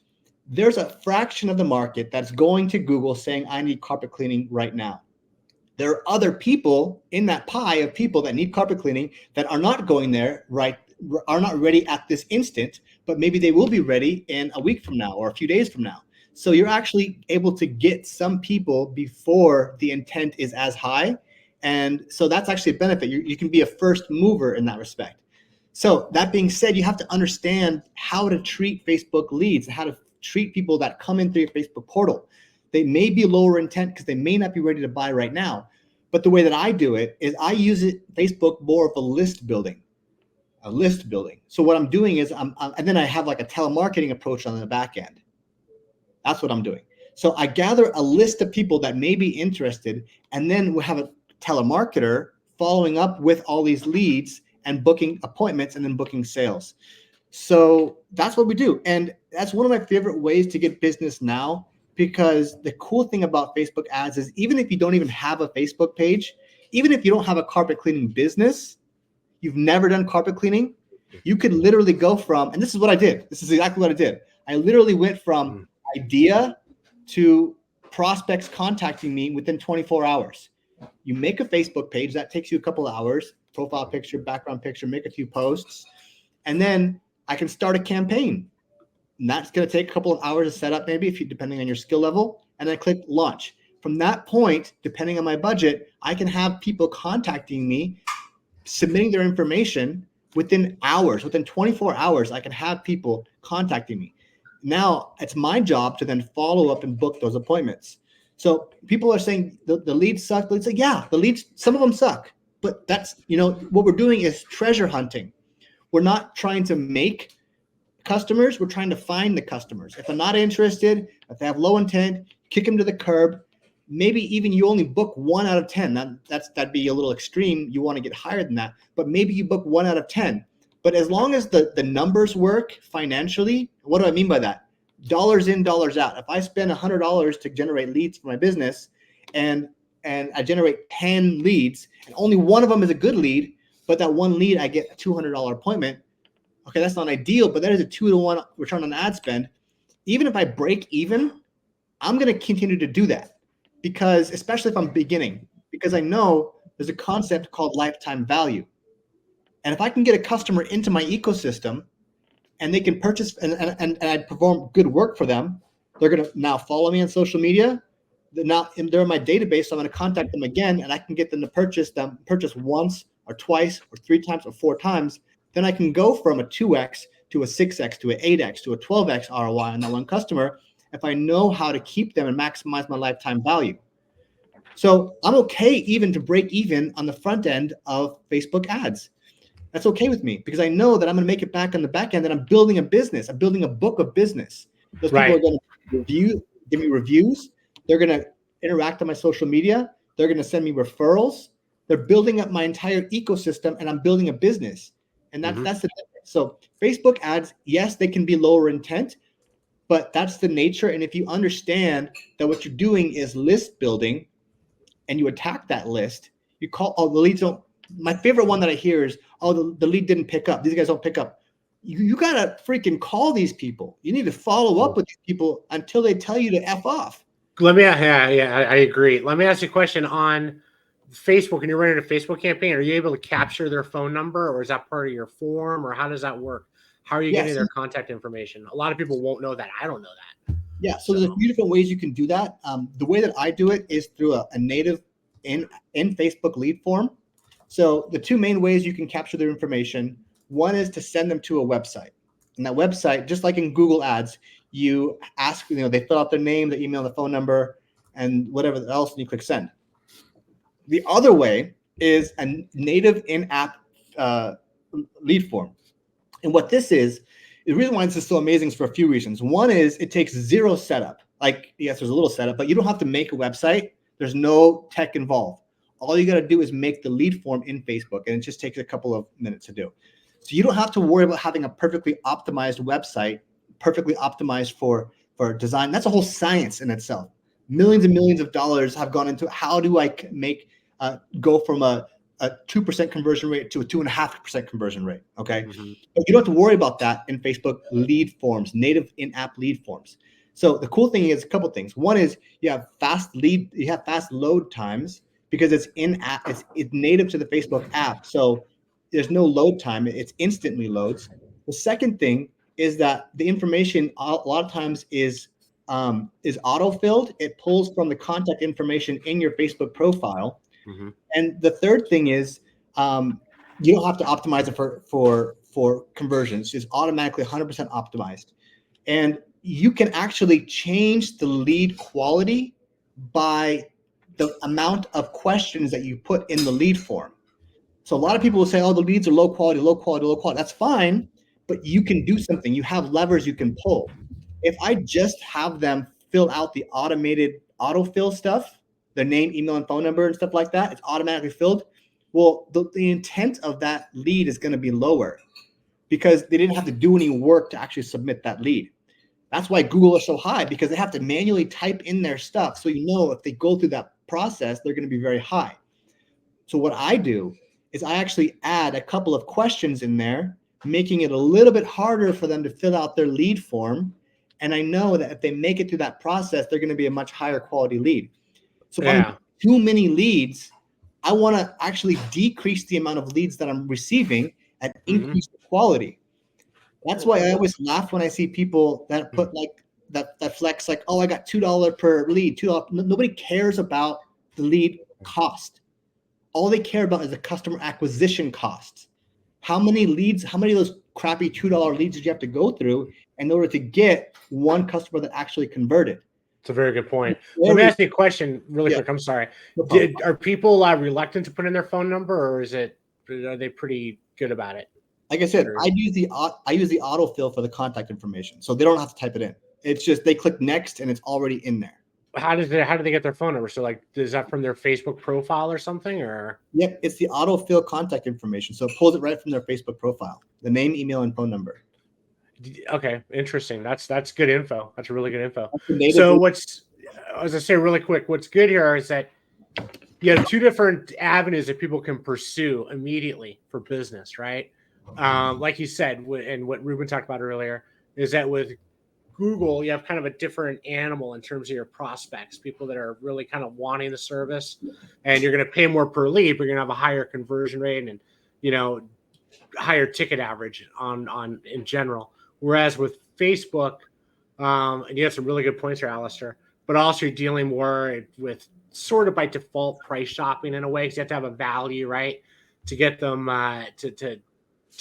There's a fraction of the market that's going to Google saying, I need carpet cleaning right now. There are other people in that pie of people that need carpet cleaning that are not going there, right? Are not ready at this instant, but maybe they will be ready in a week from now or a few days from now. So you're actually able to get some people before the intent is as high. And so that's actually a benefit. You can be a first mover in that respect. So that being said, you have to understand how to treat Facebook leads, how to treat people that come in through your Facebook portal. They may be lower intent because they may not be ready to buy right now. But the way that I do it is I use Facebook more of a list building. So what I'm doing is and then I have like a telemarketing approach on the back end. That's what I'm doing. So I gather a list of people that may be interested, and then we have a telemarketer following up with all these leads and booking appointments and then booking sales. So that's what we do. And that's one of my favorite ways to get business now, because the cool thing about Facebook ads is even if you don't even have a Facebook page, even if you don't have a carpet cleaning business, you've never done carpet cleaning, you could literally go from, and this is what I did. This is exactly what I did. I literally went from idea to prospects contacting me within 24 hours. You make a Facebook page, that takes you a couple of hours, profile picture, background picture, make a few posts, and then I can start a campaign. And that's going to take a couple of hours to set up, maybe depending on your skill level, and then click launch. From that point, depending on my budget, I can have people contacting me, submitting their information within hours. Within 24 hours, I can have people contacting me. Now it's my job to then follow up and book those appointments. So people are saying the leads suck. It's like, yeah, the leads, some of them suck, but that's, what we're doing is treasure hunting. We're not trying to make customers, we're trying to find the customers. If they're not interested, if they have low intent, kick them to the curb. Maybe even you only book 1 out of 10. That'd be a little extreme. You want to get higher than that, but maybe you book 1 out of 10. But as long as the numbers work financially, what do I mean by that? Dollars in, dollars out. If I spend $100 to generate leads for my business, and I generate 10 leads, and only one of them is a good lead, but that one lead I get a $200 appointment. Okay, that's not ideal, but that is a 2-to-1 return on ad spend. Even if I break even, I'm going to continue to do that, because especially if I'm beginning, because I know there's a concept called lifetime value. And if I can get a customer into my ecosystem and they can purchase and I perform good work for them, they're going to now follow me on social media. They're in my database, so I'm going to contact them again, and I can get them to purchase once or twice or 3 times or 4 times. Then I can go from a 2x to a 6x to an 8x to a 12x ROI on that one customer if I know how to keep them and maximize my lifetime value. So I'm okay even to break even on the front end of Facebook ads. That's okay with me because I know that I'm going to make it back on the back end and I'm building a business. I'm building a book of business. Those people are Right. going to give me reviews. They're going to interact on my social media. They're going to send me referrals. They're building up my entire ecosystem and I'm building a business. And that's the difference. So Facebook ads, yes, they can be lower intent, but that's the nature. And if you understand that what you're doing is list building and you attack that list, you call, the leads don't. My favorite one that I hear is, the lead didn't pick up. These guys don't pick up. You got to freaking call these people. You need to follow up with these people until they tell you to F off. I agree. Let me ask you a question on Facebook. When you're running a Facebook campaign, are you able to capture their phone number, or is that part of your form, or how does that work? How are you getting their contact information? A lot of people won't know that. I don't know that. Yeah, so there's a few different ways you can do that. The way that I do it is through a native in Facebook lead form. So the two main ways you can capture their information, one is to send them to a website. And that website, just like in Google Ads, you ask, they fill out their name, their email, the phone number, and whatever else, and you click send. The other way is a native in-app lead form. And what this is, the reason why this is so amazing is for a few reasons. One is it takes zero setup. Like, yes, there's a little setup, but you don't have to make a website. There's no tech involved. All you got to do is make the lead form in Facebook, and it just takes a couple of minutes to do. So you don't have to worry about having a perfectly optimized website, perfectly optimized for design. That's a whole science in itself. Millions and millions of dollars have gone into how do I make go from a 2% conversion rate to a 2.5% conversion rate. Okay. Mm-hmm. But you don't have to worry about that in Facebook lead forms, native in-app lead forms. So the cool thing is a couple things. One is you have fast load times because it's in-app, it's native to the Facebook app. So there's no load time. It's instantly loads. The second thing is that the information a lot of times is auto-filled. It pulls from the contact information in your Facebook profile. Mm-hmm. And the third thing is you don't have to optimize it for conversions. It's automatically 100% optimized. And you can actually change the lead quality by the amount of questions that you put in the lead form. So a lot of people will say, the leads are low quality. That's fine, but you can do something. You have levers you can pull. If I just have them fill out the automated autofill stuff, their name, email, and phone number and stuff like that, it's automatically filled. Well, the intent of that lead is going to be lower because they didn't have to do any work to actually submit that lead. That's why Google is so high, because they have to manually type in their stuff. So if they go through that process, they're going to be very high. So what I do is I actually add a couple of questions in there, making it a little bit harder for them to fill out their lead form. And I know that if they make it through that process, they're going to be a much higher quality lead. So if I'm too many leads, I want to actually decrease the amount of leads that I'm receiving and increase the quality. That's why I always laugh when I see people that put that flex like, I got $2 per lead. $2. Nobody cares about the lead cost. All they care about is the customer acquisition costs. How many leads, how many of those crappy $2 leads did you have to go through in order to get one customer that actually converted? It's a very good point. Let me ask you a question really quick. I'm sorry. Are people reluctant to put in their phone number, or are they pretty good about it? Like I said, I use the autofill for the contact information, so they don't have to type it in. It's just they click next, and it's already in there. How do they get their phone number? So is that from their Facebook profile or something, or? Yep, it's the autofill contact information, so it pulls it right from their Facebook profile, the name, email, and phone number. Okay, interesting. That's good info. That's really good info. So as I say really quick, what's good here is that you have two different avenues that people can pursue immediately for business, right? Like you said, and what Reuben talked about earlier, is that with Google, you have kind of a different animal in terms of your prospects, people that are really kind of wanting the service, and you're going to pay more per lead, but you're going to have a higher conversion rate and, higher ticket average on in general. Whereas with Facebook, and you have some really good points here, Alister, but also you're dealing more with sort of by default price shopping in a way, because you have to have a value, right, to get them to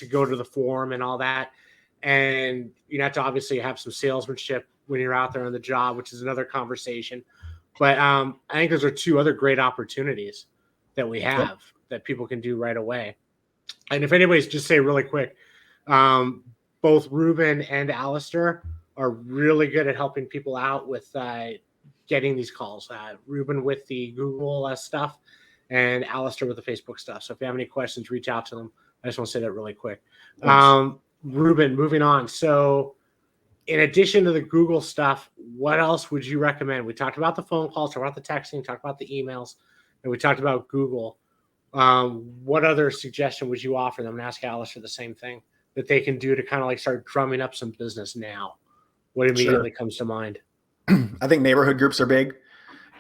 go to the form and all that. And you have to obviously have some salesmanship when you're out there on the job, which is another conversation. But I think those are two other great opportunities that we have that people can do right away. And if anybody's just say really quick, both Reuben and Alister are really good at helping people out with getting these calls. Reuben with the Google stuff and Alister with the Facebook stuff. So if you have any questions, reach out to them. I just want to say that really quick. Reuben, moving on. So in addition to the Google stuff, what else would you recommend? We talked about the phone calls, talked about the texting, talked about the emails, and we talked about Google. What other suggestion would you offer them? And ask Alister the same thing that they can do to kind of like start drumming up some business now. What immediately comes to mind? I think neighborhood groups are big.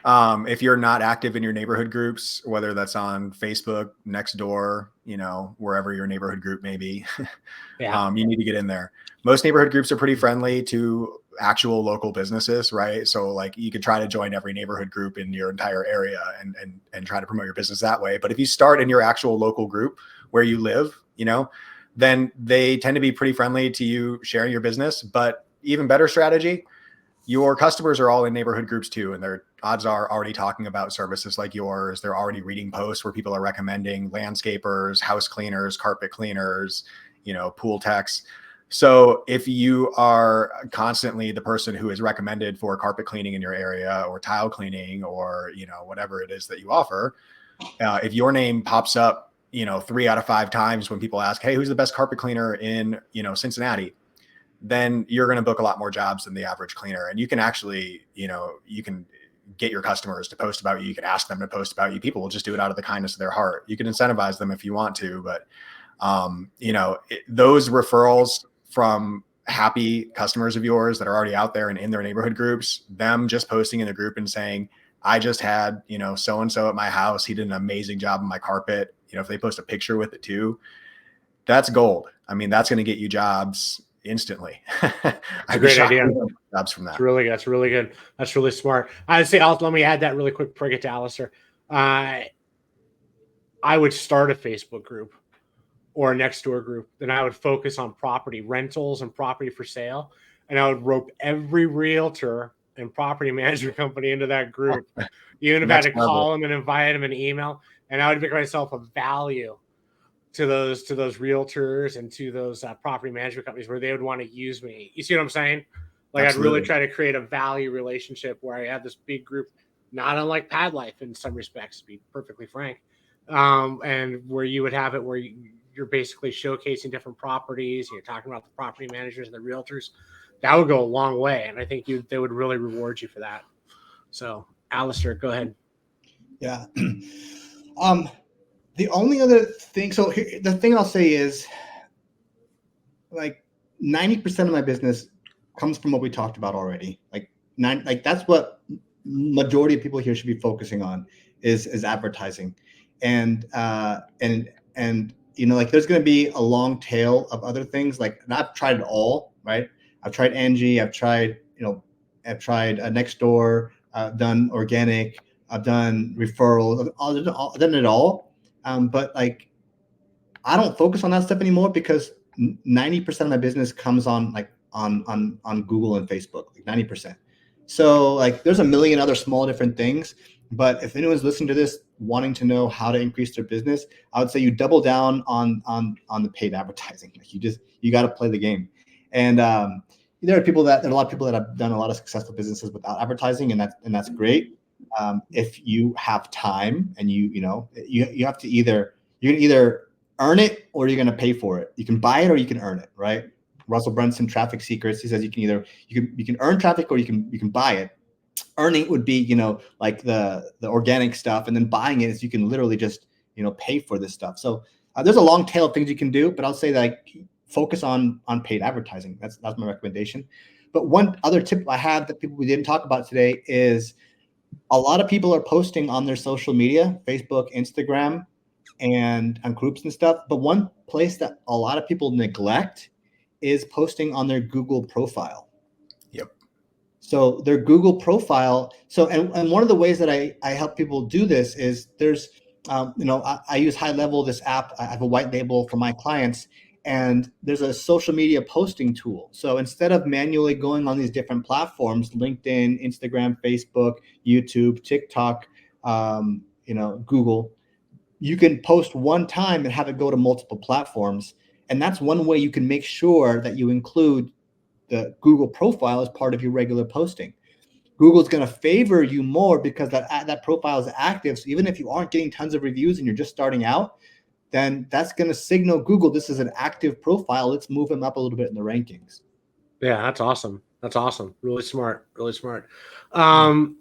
If you're not active in your neighborhood groups, whether that's on Facebook, Nextdoor, wherever your neighborhood group may be, you need to get in there. Most neighborhood groups are pretty friendly to actual local businesses, right? So like you could try to join every neighborhood group in your entire area and try to promote your business that way. But if you start in your actual local group where you live, then they tend to be pretty friendly to you sharing your business. But even better strategy, your customers are all in neighborhood groups too, and their odds are already talking about services like yours. They're already reading posts where people are recommending landscapers, house cleaners, carpet cleaners, pool techs. So if you are constantly the person who is recommended for carpet cleaning in your area or tile cleaning or, whatever it is that you offer, if your name pops up, 3 out of 5 times when people ask, hey, who's the best carpet cleaner in, Cincinnati? Then you're going to book a lot more jobs than the average cleaner. And you can actually, you can get your customers to post about you. You can ask them to post about you. People will just do it out of the kindness of their heart. You can incentivize them if you want to, but those referrals from happy customers of yours that are already out there and in their neighborhood groups, them just posting in the group and saying, I just had, so-and-so at my house. He did an amazing job on my carpet. If they post a picture with it too, that's gold. I mean, that's going to get you jobs instantly. That's a great idea. Jobs from that. That's really good. That's really smart. I'd say, let me add that really quick before I get to Alister. I would start a Facebook group or a Nextdoor group. Then I would focus on property rentals and property for sale. And I would rope every realtor and property management company into that group. Even if I had to call them and invite them an email. And I would make myself a value to those realtors and to those property management companies where they would want to use me. You see what I'm saying? Like Absolutely. I'd really try to create a value relationship where I have this big group, not unlike Pad Life in some respects, to be perfectly frank, and where you would have it where you're basically showcasing different properties. You're talking about the property managers and the realtors. That would go a long way, and I think they would really reward you for that. So, Alister, go ahead. Yeah. The only other thing, the thing I'll say is, like 90% of my business comes from what we talked about already. That's what majority of people here should be focusing on is advertising, and there's going to be a long tail of other things. And I've tried it all, right? I've tried Angie, I've tried Nextdoor, I've done organic, I've done referrals, I've done it all. But I don't focus on that stuff anymore because 90% of my business comes on Google and Facebook, 90%. So there's a million other small different things. But if anyone's listening to this wanting to know how to increase their business, I would say you double down on the paid advertising. You got to play the game. And there are a lot of people that have done a lot of successful businesses without advertising, and that's great. If you have time and you have to you can either earn it or you're going to pay for it. You can buy it or you can earn it, right? Russell Brunson, Traffic Secrets, he says you can earn traffic or you can buy it. Earning would be the organic stuff, and then buying it is you can literally just pay for this stuff. So there's a long tail of things you can do, but I'll say that focus on paid advertising. That's my recommendation. But one other tip I have that we didn't talk about today is a lot of people are posting on their social media, Facebook, Instagram, and on groups and stuff. But one place that a lot of people neglect is posting on their Google profile. Yep. So their Google profile. So, and one of the ways that I help people do this is there's, I use High Level, this app. I have a white label for my clients, And there's a social media posting tool. So instead of manually going on these different platforms, LinkedIn, Instagram, Facebook, YouTube, TikTok, Google, you can post one time and have it go to multiple platforms. And that's one way you can make sure that you include the Google profile as part of your regular posting. Google's going to favor you more because that profile is active. So even if you aren't getting tons of reviews and you're just starting out, then that's going to signal Google this is an active profile. Let's move them up a little bit in the rankings. Yeah, that's awesome. That's awesome. Really smart. Really smart. Reuben,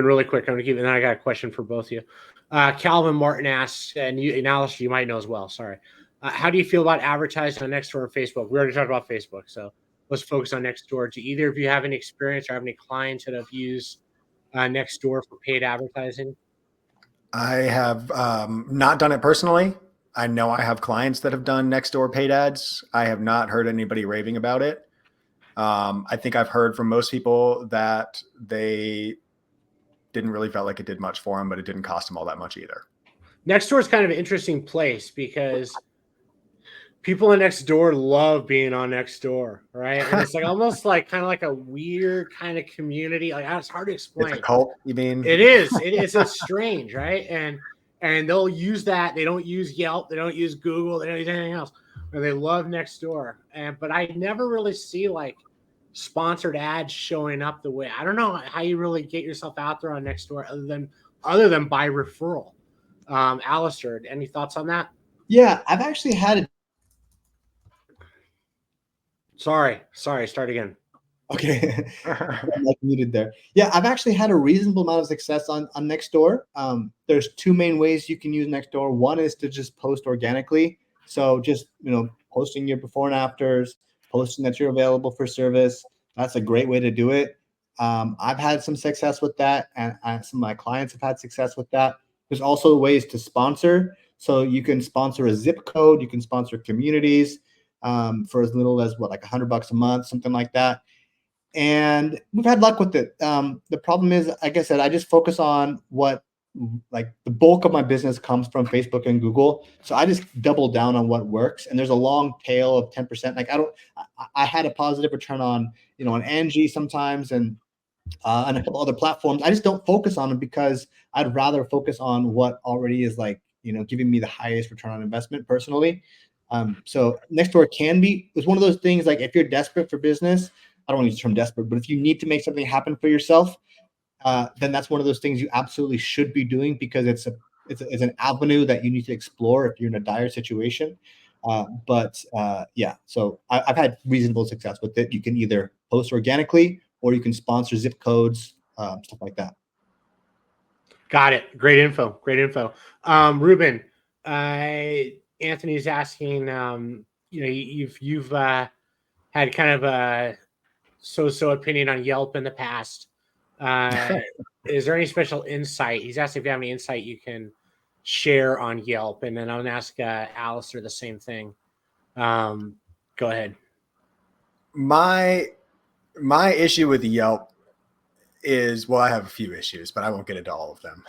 really quick, I'm going to give you, and then I got a question for both of you. Calvin Martin asks, and Alister, you might know as well. Sorry. How do you feel about advertising on Nextdoor and Facebook? We already talked about Facebook, so let's focus on Nextdoor. Do either of you have any experience or have any clients that have used Nextdoor for paid advertising? I have not done it personally. I know I have clients that have done Nextdoor paid ads. I have not heard anybody raving about it. I think I've heard from most people that they didn't really felt like it did much for them, but it didn't cost them all that much either. Nextdoor is kind of an interesting place because people in Nextdoor love being on Nextdoor, right? And it's like almost like kind of like a weird kind of community. Like it's hard to explain. It's a cult, you mean? It is. It's strange, right? And they'll use that. They don't use Yelp. They don't use Google. They don't use anything else. And they love Nextdoor. But I never really see like sponsored ads showing up the way. I don't know how you really get yourself out there on Nextdoor other than by referral. Alister, any thoughts on that? Yeah, I've actually had a Sorry. Start again. Okay. I'm like muted there. Yeah, I've actually had a reasonable amount of success on Nextdoor. There's two main ways you can use Nextdoor. One is to just post organically. So just, posting your before and afters, posting that you're available for service. That's a great way to do it. I've had some success with that, and some of my clients have had success with that. There's also ways to sponsor. So you can sponsor a zip code. You can sponsor communities for as little as like $100 a month, something like that. And we've had luck with it. The problem is, like I said, I just focus on what, like the bulk of my business comes from Facebook and Google. So I just double down on what works. And there's a long tail of 10%. Like I had a positive return on, on Angie sometimes and a couple other platforms. I just don't focus on them because I'd rather focus on what already is like, giving me the highest return on investment personally. So Nextdoor it's one of those things like if you're desperate for business, I don't want to use the term desperate, but if you need to make something happen for yourself, then that's one of those things you absolutely should be doing because it's an avenue that you need to explore if you're in a dire situation. Yeah, so I've had reasonable success with it. You can either post organically or you can sponsor zip codes, stuff like that. Got it. Great info. Reuben, Anthony's asking, you've had kind of a so-so opinion on Yelp in the past. Is there any special insight? He's asking if you have any insight you can share on Yelp. And then I'm going to ask Alister the same thing. Go ahead. My issue with Yelp is, well, I have a few issues, but I won't get into all of them.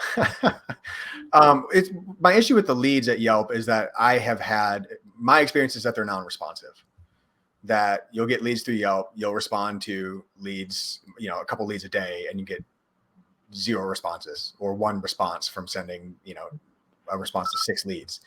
It's my issue with the leads at Yelp is that my experience is that they're non-responsive. That you'll get leads through Yelp, you'll respond to leads, a couple leads a day, and you get 0 responses or 1 response from sending, a response to 6 leads.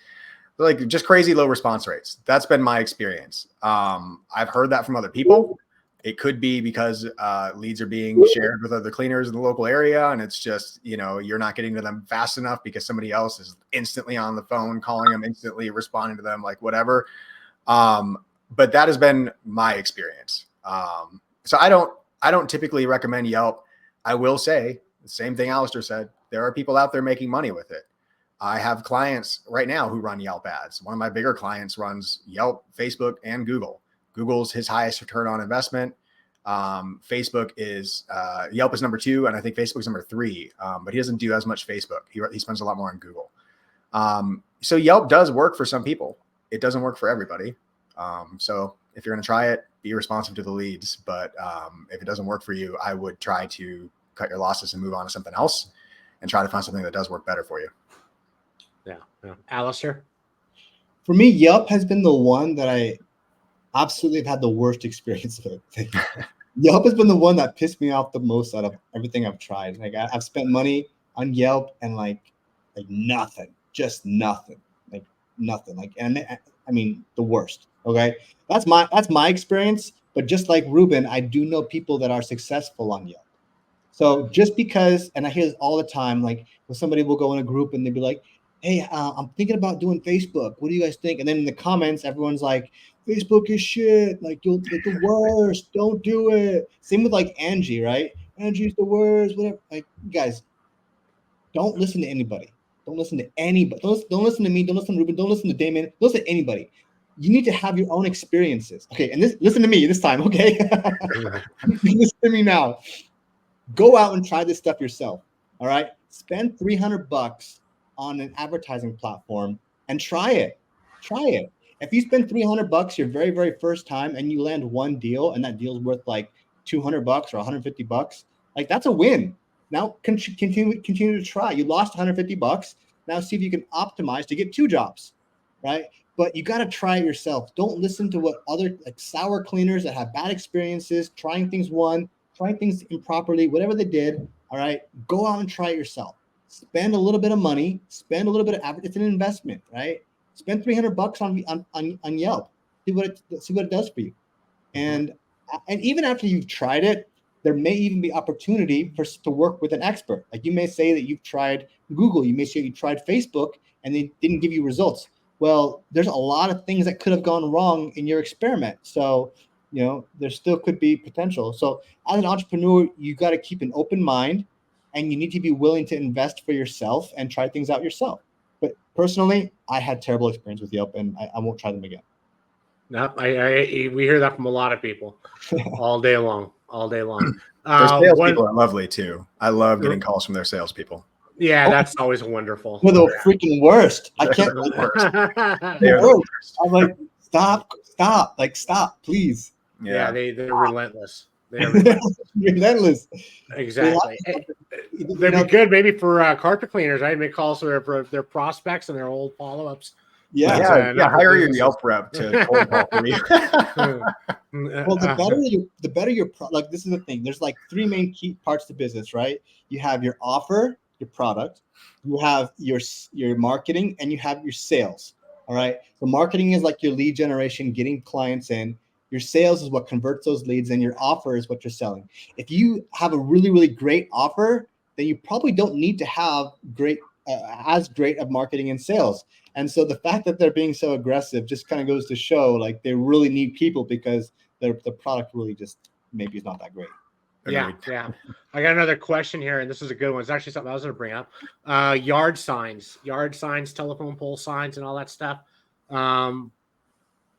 Like just crazy low response rates. That's been my experience. I've heard that from other people. It could be because leads are being shared with other cleaners in the local area, and it's just, you're not getting to them fast enough because somebody else is instantly on the phone, calling them, instantly responding to them, like whatever. But that has been my experience. So I don't typically recommend Yelp. I will say the same thing Alister said. There are people out there making money with it. I have clients right now who run Yelp ads. One of my bigger clients runs Yelp, Facebook, and Google. Google's his highest return on investment. Facebook is Yelp is number 2, and I think Facebook's number 3. But he doesn't do as much Facebook. He spends a lot more on Google. So Yelp does work for some people. It doesn't work for everybody. So if you're going to try it, be responsive to the leads. But if it doesn't work for you, I would try to cut your losses and move on to something else and try to find something that does work better for you. Yeah. Alister? For me, Yelp has been the one that I absolutely have had the worst experience with. Yelp has been the one that pissed me off the most out of everything I've tried. Like I've spent money on Yelp and like nothing, just nothing, like nothing. Like, and I mean the worst. Okay, that's my experience. But just like Reuben, I do know people that are successful on Yelp. So just because, and I hear this all the time, like when somebody will go in a group and they'll be like, "Hey, I'm thinking about doing Facebook. What do you guys think?" And then in the comments, everyone's like, "Facebook is shit. Like you'll like the worst. Don't do it." Same with like Angie, right? Angie's the worst. Whatever. Like guys, don't listen to anybody. Don't listen to anybody. Don't listen to me. Don't listen to Ruben. Don't listen to Damon. Don't listen to anybody. You need to have your own experiences. Okay, and listen to me this time. Okay, listen to me now. Go out and try this stuff yourself. All right. Spend $300 on an advertising platform and try it. Try it. If you spend $300 your very, very first time and you land one deal and that deal's worth like $200 or $150, like that's a win. Now continue to try. You lost $150. Now see if you can optimize to get 2 jobs, right? But you got to try it yourself. Don't listen to what other like sour cleaners that have bad experiences trying things trying things improperly, whatever they did. All right, go out and try it yourself. Spend a little bit of money, spend a little bit of effort. It's an investment, right? Spend $300 on Yelp. See what it does for you. And even after you've tried it, there may even be opportunity to work with an expert. Like you may say that you've tried Google, you may say you tried Facebook, and they didn't give you results. Well, there's a lot of things that could have gone wrong in your experiment. So, there still could be potential. So as an entrepreneur, you got to keep an open mind and you need to be willing to invest for yourself and try things out yourself. But personally, I had terrible experience with Yelp and I won't try them again. No, we hear that from a lot of people all day long. Their salespeople are lovely too. I love getting calls from their salespeople. Yeah, that's always wonderful. They're the freaking worst. I can't. They're the worst. I'm like, stop, like stop, please. Yeah, they're relentless. They're relentless. Exactly. They'd be good maybe for carpet cleaners. I'd make calls for their prospects and their old follow-ups. Yeah. Hire your Yelp rep to cold call for you. Well, the better your like. This is the thing. There's like 3 main key parts to business, right? You have your offer, your product, you have your marketing, and you have your sales. All right. So marketing is like your lead generation, getting clients in. Your sales is what converts those leads, and your offer is what you're selling. If you have a really, really great offer, then you probably don't need to have as great of marketing and sales. And so the fact that they're being so aggressive just kind of goes to show like they really need people because the product really just maybe is not that great. Yeah. I got another question here, and this is a good one. It's actually something I was going to bring up. Yard signs, telephone pole signs, and all that stuff.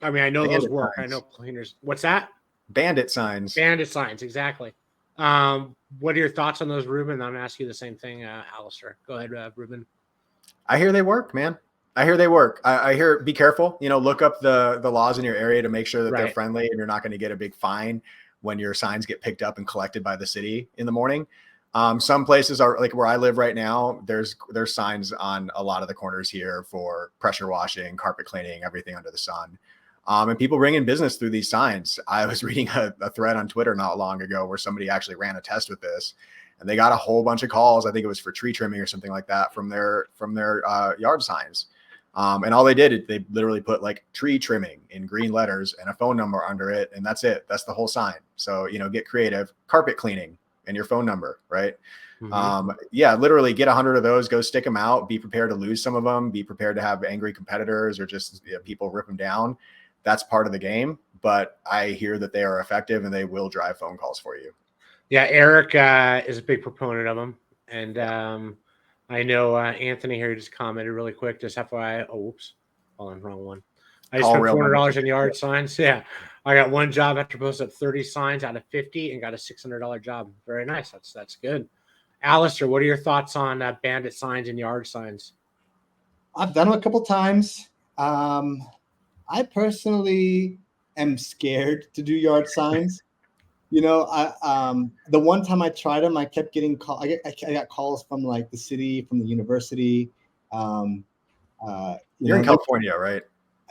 I mean, I know those work. I know cleaners. What's that? Bandit signs. Exactly. What are your thoughts on those, Reuben? I'm going to ask you the same thing, Alister. Go ahead, Reuben. I hear they work, man. I hear be careful. Look up the laws in your area to make sure that they're friendly and you're not going to get a big fine when your signs get picked up and collected by the city in the morning. Some places are like where I live right now. There's signs on a lot of the corners here for pressure washing, carpet cleaning, everything under the sun. And people bring in business through these signs. I was reading a thread on Twitter not long ago where somebody actually ran a test with this, and they got a whole bunch of calls. I think it was for tree trimming or something like that from their yard signs. And all they did, they literally put like tree trimming in green letters and a phone number under it. And that's it. That's the whole sign. So, get creative. Carpet cleaning and your phone number, right? Literally get 100 of those, go stick them out, be prepared to lose some of them, be prepared to have angry competitors or just people rip them down. That's part of the game, but I hear that they are effective and they will drive phone calls for you. Yeah. Eric is a big proponent of them. And I know Anthony here just commented really quick, just FYI. Oh, whoops. Wrong one. I just spent $400 on yard signs. Yeah. I got one job after posting up 30 signs out of 50 and got a $600 job. Very nice. That's good. Alister, what are your thoughts on bandit signs and yard signs? I've done them a couple times. I personally am scared to do yard signs. The one time I tried them, I kept getting calls. I got calls from like the city, from the university. You're in California, right?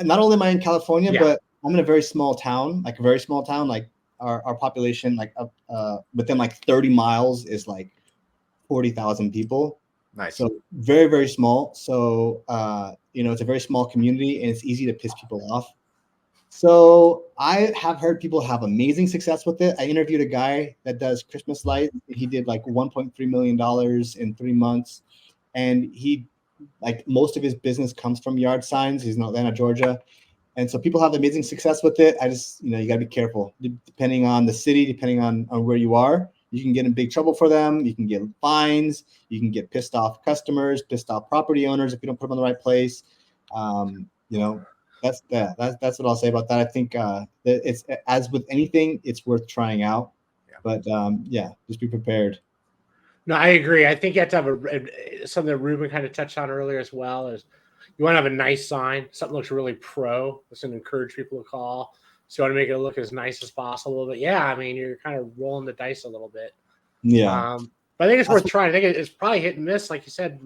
not only am I in California, Yeah. but I'm in a very small town, like a very small town. Like our population, like within like 30 miles is like 40,000 people. Nice. So very, very small. So, it's a very small community and it's easy to piss people off. So I have heard people have amazing success with it. I interviewed a guy that does Christmas lights. He did like $1.3 million in 3 months. And he, like, most of his business comes from yard signs. He's in Atlanta, Georgia. And so people have amazing success with it. I just, you got to be careful. Depending on the city, depending on where you are, you can get in big trouble for them. You can get fines. You can get pissed off customers, pissed off property owners if you don't put them in the right place. That's what I'll say about that. I think that it's, as with anything, it's worth trying out. Yeah. But just be prepared. No, I agree. I think you have to have something that Reuben kind of touched on earlier as well, is you want to have a nice sign, something that looks really pro. That's going to encourage people to call. So you want to make it look as nice as possible. But yeah, I mean, you're kind of rolling the dice a little bit. Yeah. But I think it's worth trying. I think it's probably hit and miss, like you said,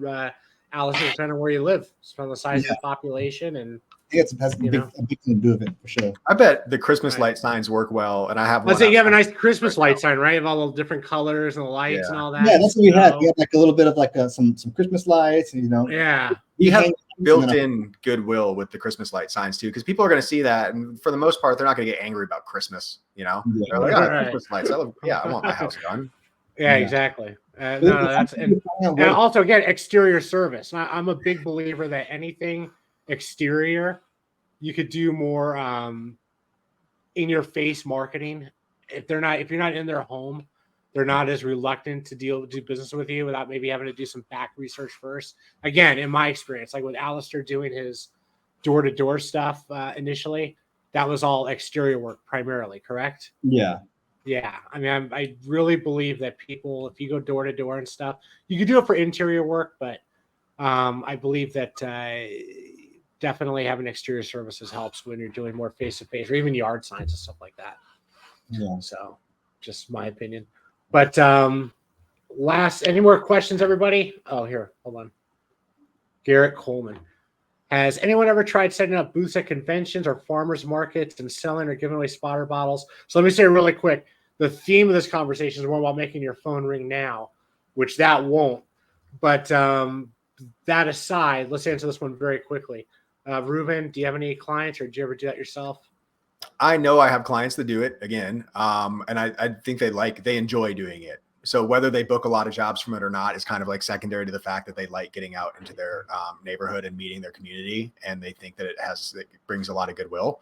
Alister, depending on where you live, depending on the size of the population, and I think it has a big thing to do with it for sure. I bet the Christmas light signs work well, and I have one. Let's say you have a nice Christmas light sign, right? Of all the different colors and the lights and all that. Yeah, that's what we had. We had like a little bit of like some Christmas lights, and Yeah. You have built-in goodwill with the Christmas light signs too, because people are going to see that, and for the most part, they're not going to get angry about Christmas. They're like, Christmas lights. I want my house done. Yeah, exactly. And also again, exterior service. I'm a big believer that anything exterior, you could do more in your face marketing. If you're not in their home, they're not as reluctant to do business with you without maybe having to do some back research first. Again, in my experience, like with Alister doing his door-to-door stuff initially, that was all exterior work primarily, correct? Yeah. Yeah. I mean, I really believe that people, if you go door-to-door and stuff, you can do it for interior work, but I believe that definitely having exterior services helps when you're doing more face-to-face or even yard signs and stuff like that. Yeah. So just my opinion. But any more questions, everybody? Oh, here, hold on. Garrett Coleman. Has anyone ever tried setting up booths at conventions or farmers markets and selling or giving away spotter bottles? So let me say really quick. The theme of this conversation is more about making your phone ring now, which that won't. But that aside, let's answer this one very quickly. Reuben, do you have any clients, or did you ever do that yourself? I know I have clients that do it again, and I think they enjoy doing it. So whether they book a lot of jobs from it or not is kind of like secondary to the fact that they like getting out into their neighborhood and meeting their community, and they think that it brings a lot of goodwill.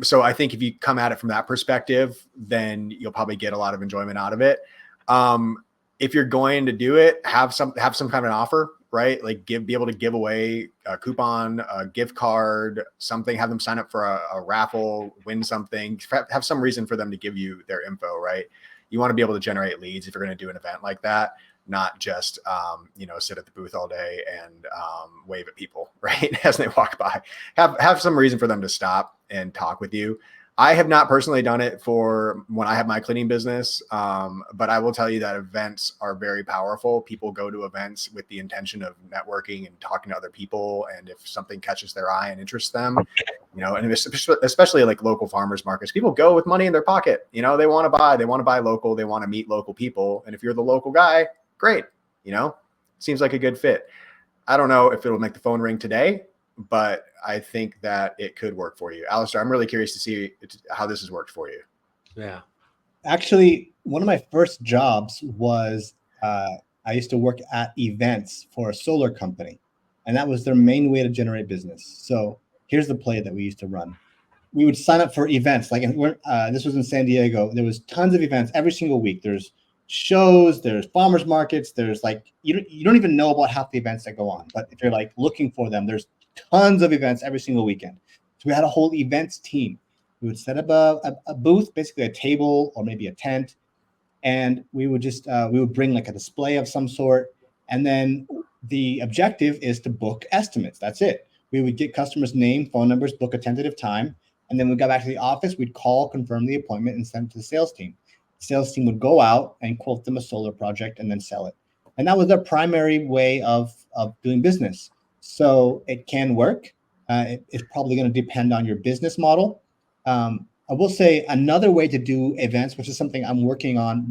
So I think if you come at it from that perspective, then you'll probably get a lot of enjoyment out of it. If you're going to do it, have some kind of an offer, right? Like be able to give away a coupon, a gift card, something, have them sign up for a raffle, win something, have some reason for them to give you their info, right? You want to be able to generate leads if you're going to do an event like that, not just, sit at the booth all day and wave at people, right? As they walk by. Have some reason for them to stop and talk with you. I have not personally done it for when I have my cleaning business, but I will tell you that events are very powerful. People go to events with the intention of networking and talking to other people, and if something catches their eye and interests them, and especially like local farmers markets, people go with money in their pocket. They want to buy local, they want to meet local people, and if you're the local guy, great. Seems like a good fit. I don't know if it'll make the phone ring today, but I think that it could work for you. Alister, I'm really curious to see how this has worked for you. Yeah. Actually, one of my first jobs was I used to work at events for a solar company, and that was their main way to generate business. So here's the play that we used to run. We would sign up for events. Like this was in San Diego. There was tons of events every single week. There's shows, there's farmers markets. There's like, you don't even know about half the events that go on. But if you're like looking for them, there's tons of events every single weekend. So we had a whole events team. We would set up a booth, basically a table or maybe a tent, and we would just we would bring like a display of some sort. And then the objective is to book estimates. That's it. We would get customers' name, phone numbers, book a tentative time, and then we got back to the office. We'd call, confirm the appointment, and send it to the sales team. The sales team would go out and quote them a solar project and then sell it. And that was their primary way of doing business. So it can work. It's probably going to depend on your business model. I will say another way to do events, which is something I'm working on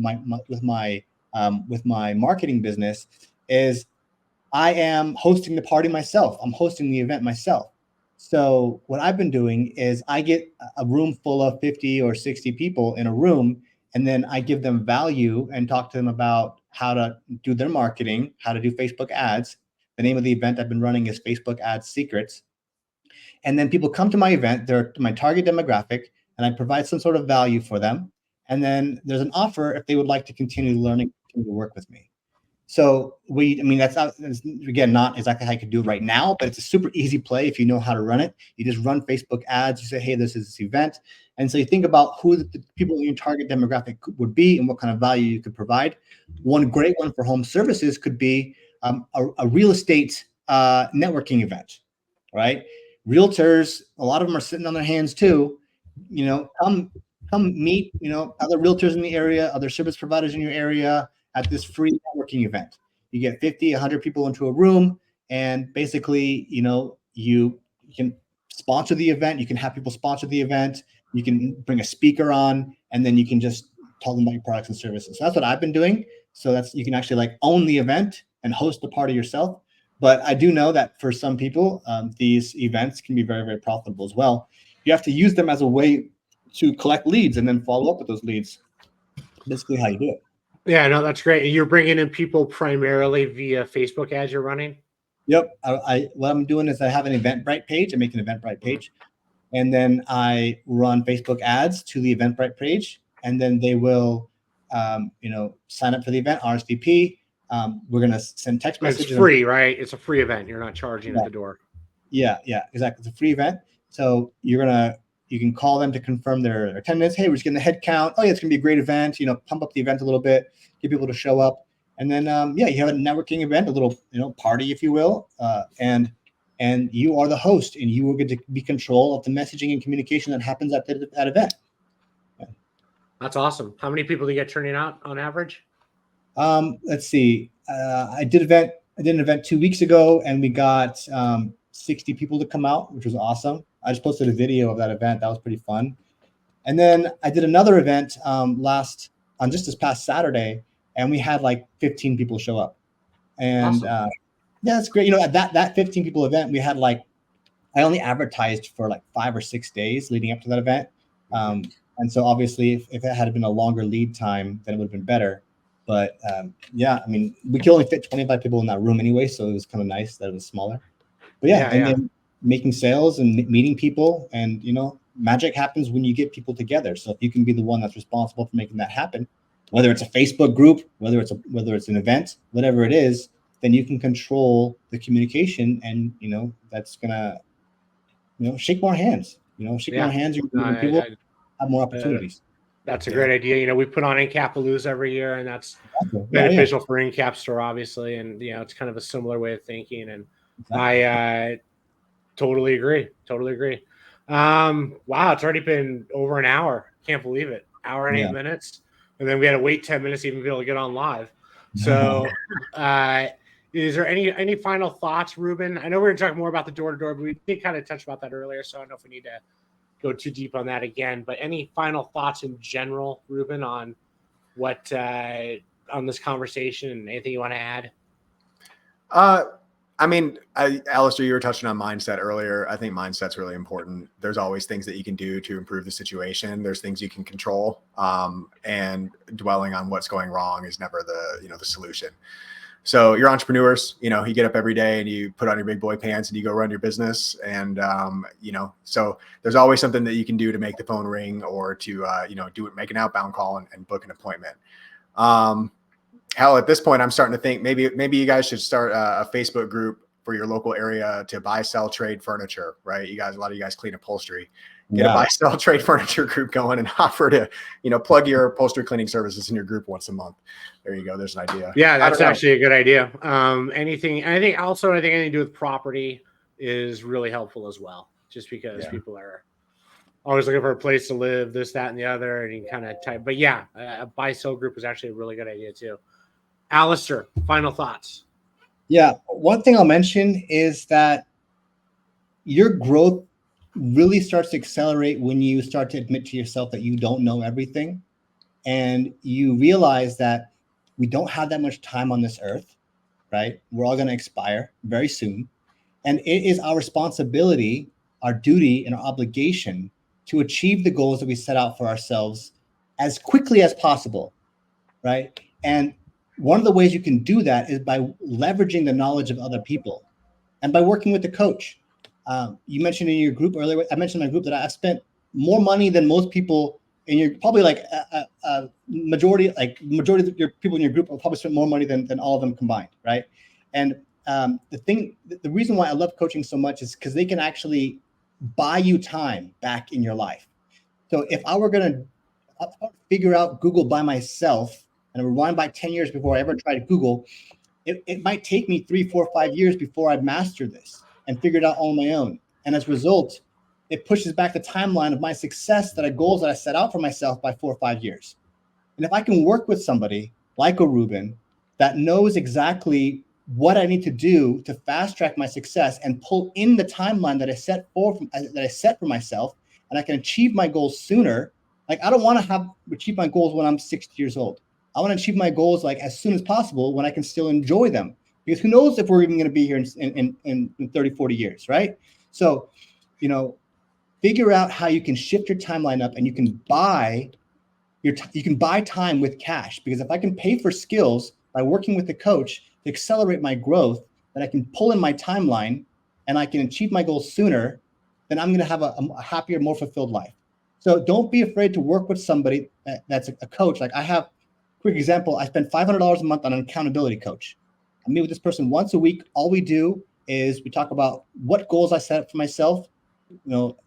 with my marketing business, is I am hosting the party myself. I'm hosting the event myself. So what I've been doing is I get a room full of 50 or 60 people in a room, and then I give them value and talk to them about how to do their marketing, how to do Facebook ads. The name of the event I've been running is Facebook Ads Secrets. And then people come to my event, they're my target demographic, and I provide some sort of value for them. And then there's an offer if they would like to continue learning, continue to work with me. So that's again, not exactly how you could do it right now, but it's a super easy play if you know how to run it. You just run Facebook ads. You say, hey, this is this event. And so you think about who the people in your target demographic would be and what kind of value you could provide. One great one for home services could be a real estate networking event, right? Realtors, a lot of them are sitting on their hands too. Come meet, other realtors in the area, other service providers in your area at this free networking event. You get 50, 100 people into a room, and basically, you can sponsor the event. You can have people sponsor the event. You can bring a speaker on, and then you can just tell them about your products and services. So that's what I've been doing. So you can actually own the event and host the party yourself. But I do know that for some people, these events can be very, very profitable as well. You have to use them as a way to collect leads and then follow up with those leads. Basically how you do it. Yeah, no, that's great. And you're bringing in people primarily via Facebook ads you're running? Yep. What I'm doing is I have an Eventbrite page. I make an Eventbrite page. And then I run Facebook ads to the Eventbrite page. And then they will, sign up for the event, RSVP. We're going to send text messages. It's free, right? It's a free event. You're not charging at the door. Yeah, exactly. It's a free event. So you can call them to confirm their attendance. Hey, we're just getting the head count. Oh yeah, it's gonna be a great event. Pump up the event a little bit, get people to show up, and then you have a networking event, a little party, if you will, and you are the host, and you will get to be control of the messaging and communication that happens at that event. Yeah. That's awesome. How many people do you get turning out on average? Let's see. I did an event 2 weeks ago, and we got 60 people to come out, which was awesome. I just posted a video of that event. That was pretty fun. And then I did another event just this past Saturday, and we had 15 people show up. And awesome. That's great. At that 15 people event, we had I only advertised for 5 or 6 days leading up to that event. And so obviously if it had been a longer lead time, then it would have been better. But we could only fit 25 people in that room anyway, so it was kind of nice that it was smaller. But then making sales and meeting people, and magic happens when you get people together. So if you can be the one that's responsible for making that happen, whether it's a Facebook group, whether it's an event, whatever it is, then you can control the communication, and that's gonna shake more hands. More hands, people have more opportunities. That's a great idea. We put on Incapalooza every year, and that's beneficial for Incap Store, obviously. And it's kind of a similar way of thinking. And I totally agree. Wow, it's already been over an hour. Can't believe it. Hour and 8 minutes, and then we had to wait 10 minutes to even be able to get on live. So, is there any final thoughts, Reuben? I know we're going to talk more about the door-to-door, but we did kind of touch about that earlier, so I don't know if we need to go too deep on that again. But any final thoughts in general, Reuben, on what on this conversation, and anything you want to add? Alister, you were touching on mindset earlier. I think mindset's really important. There's always things that you can do to improve the situation. There's things you can control, and dwelling on what's going wrong is never the solution. So you're entrepreneurs, you get up every day and you put on your big boy pants and you go run your business. And, so there's always something that you can do to make the phone ring, or to, make an outbound call and book an appointment. Hell, at this point, I'm starting to think maybe you guys should start a Facebook group for your local area to buy, sell, trade furniture, right? A lot of you guys clean upholstery. Get a buy, sell, trade furniture group going, and offer to, plug your upholstery cleaning services in your group once a month. There you go. There's an idea. Yeah, that's actually a good idea. Anything to do with property is really helpful as well, just because people are always looking for a place to live, this, that, and the other, and you kind of type. But a buy, sell group is actually a really good idea too. Alister, final thoughts. Yeah, one thing I'll mention is that your growth really starts to accelerate when you start to admit to yourself that you don't know everything, and you realize that we don't have that much time on this earth, right? We're all going to expire very soon. And it is our responsibility, our duty, and our obligation to achieve the goals that we set out for ourselves as quickly as possible, right? And one of the ways you can do that is by leveraging the knowledge of other people and by working with the coach. You mentioned in your group earlier, I mentioned in my group that I've spent more money than most people in your, probably like a majority of your people in your group will probably spend more money than all of them combined, right? And the reason why I love coaching so much is because they can actually buy you time back in your life. So if I were going to figure out Google by myself and rewind back 10 years before I ever tried Google, it might take me 3, 4, 5 years before I've mastered this and figured out on my own. And as a result, it pushes back the timeline of my success, goals that I set out for myself by 4 or 5 years. And if I can work with somebody like a Reuben that knows exactly what I need to do to fast track my success and pull in the timeline that I set for myself, and I can achieve my goals sooner. Like, I don't want to achieve my goals when I'm 60 years old. I want to achieve my goals like as soon as possible when I can still enjoy them, because who knows if we're even going to be here in 30, 40 years, right? So, figure out how you can shift your timeline up, and you can buy time with cash. Because if I can pay for skills by working with the coach to accelerate my growth, then I can pull in my timeline and I can achieve my goals sooner, then I'm going to have a happier, more fulfilled life. So don't be afraid to work with somebody that's a coach. Like, I have, quick example, I spend $500 a month on an accountability coach. I meet with this person once a week. All we do is we talk about what goals I set up for myself.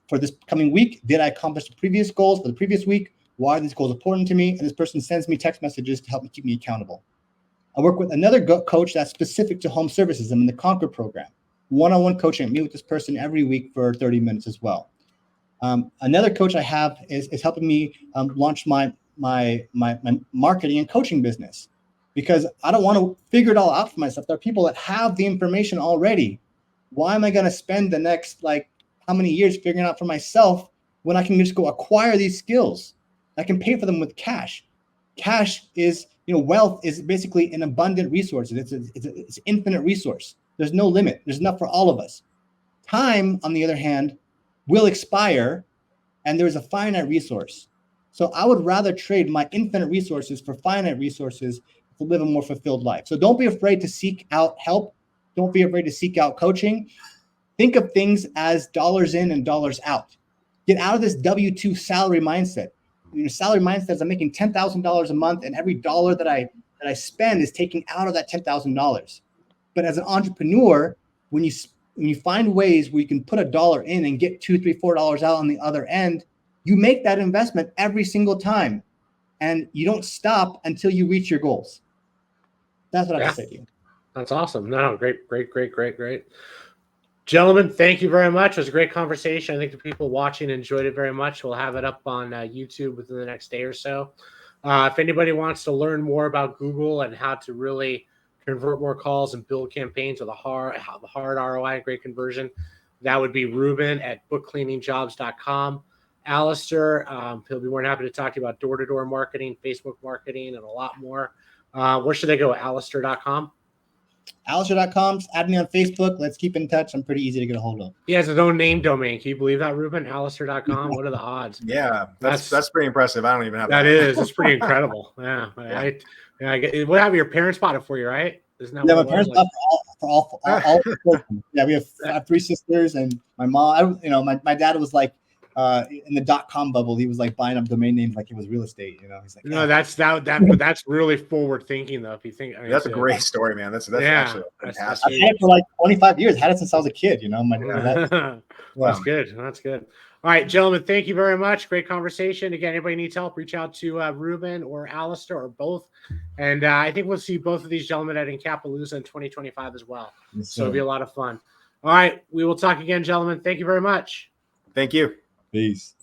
For this coming week, did I accomplish the previous goals for the previous week? Why are these goals important to me? And this person sends me text messages to help me keep me accountable. I work with another coach that's specific to home services. I'm in the Conquer program. One-on-one coaching. I meet with this person every week for 30 minutes as well. Another coach I have is helping me launch my marketing and coaching business, because I don't want to figure it all out for myself. There are people that have the information already. Why am I going to spend the next how many years figuring out for myself when I can just go acquire these skills? I can pay for them with cash. Cash is, wealth is basically an abundant resource. It's an infinite resource. There's no limit. There's enough for all of us. Time, on the other hand, will expire, and there's a finite resource. So I would rather trade my infinite resources for finite resources to live a more fulfilled life. So don't be afraid to seek out help. Don't be afraid to seek out coaching. Think of things as dollars in and dollars out. Get out of this W-2 salary mindset. Salary mindset is I'm making $10,000 a month, and every dollar that I spend is taking out of that $10,000. But as an entrepreneur, when you find ways where you can put $1 in and get $2, $3, $4 out on the other end, you make that investment every single time, and you don't stop until you reach your goals. That's what I have to say to you. That's awesome. No, great. Gentlemen, thank you very much. It was a great conversation. I think the people watching enjoyed it very much. We'll have it up on YouTube within the next day or so. If anybody wants to learn more about Google and how to really convert more calls and build campaigns with the hard ROI, great conversion, that would be Reuben at bookcleaningjobs.com. Alister, he'll be more than happy to talk to you about door-to-door marketing, Facebook marketing, and a lot more. Where should they go? Alister.com? Alister.com. Add me on Facebook. Let's keep in touch. I'm pretty easy to get a hold of. He has his own name domain. Can you believe that, Reuben? Alister.com. What are the odds? Yeah, that's pretty impressive. I don't even have that. It's pretty incredible. Yeah. What have your parents bought it for you, right? Isn't that my parents bought for all yeah, we have 3 sisters and my mom. My dad was like in the .com bubble. He was like buying up domain names like it was real estate. He's like, no, that's really forward thinking though. If you think, that's a great story, man. That's actually fantastic. I've had it for like 25 years. Had it since I was a kid. That's good. That's good. All right, gentlemen, thank you very much. Great conversation. Again, anybody needs help, reach out to Reuben or Alister or both. And I think we'll see both of these gentlemen at Incapalooza in 2025 as well. Yes, so it'll be a lot of fun. All right, we will talk again, gentlemen. Thank you very much. Thank you. Peace.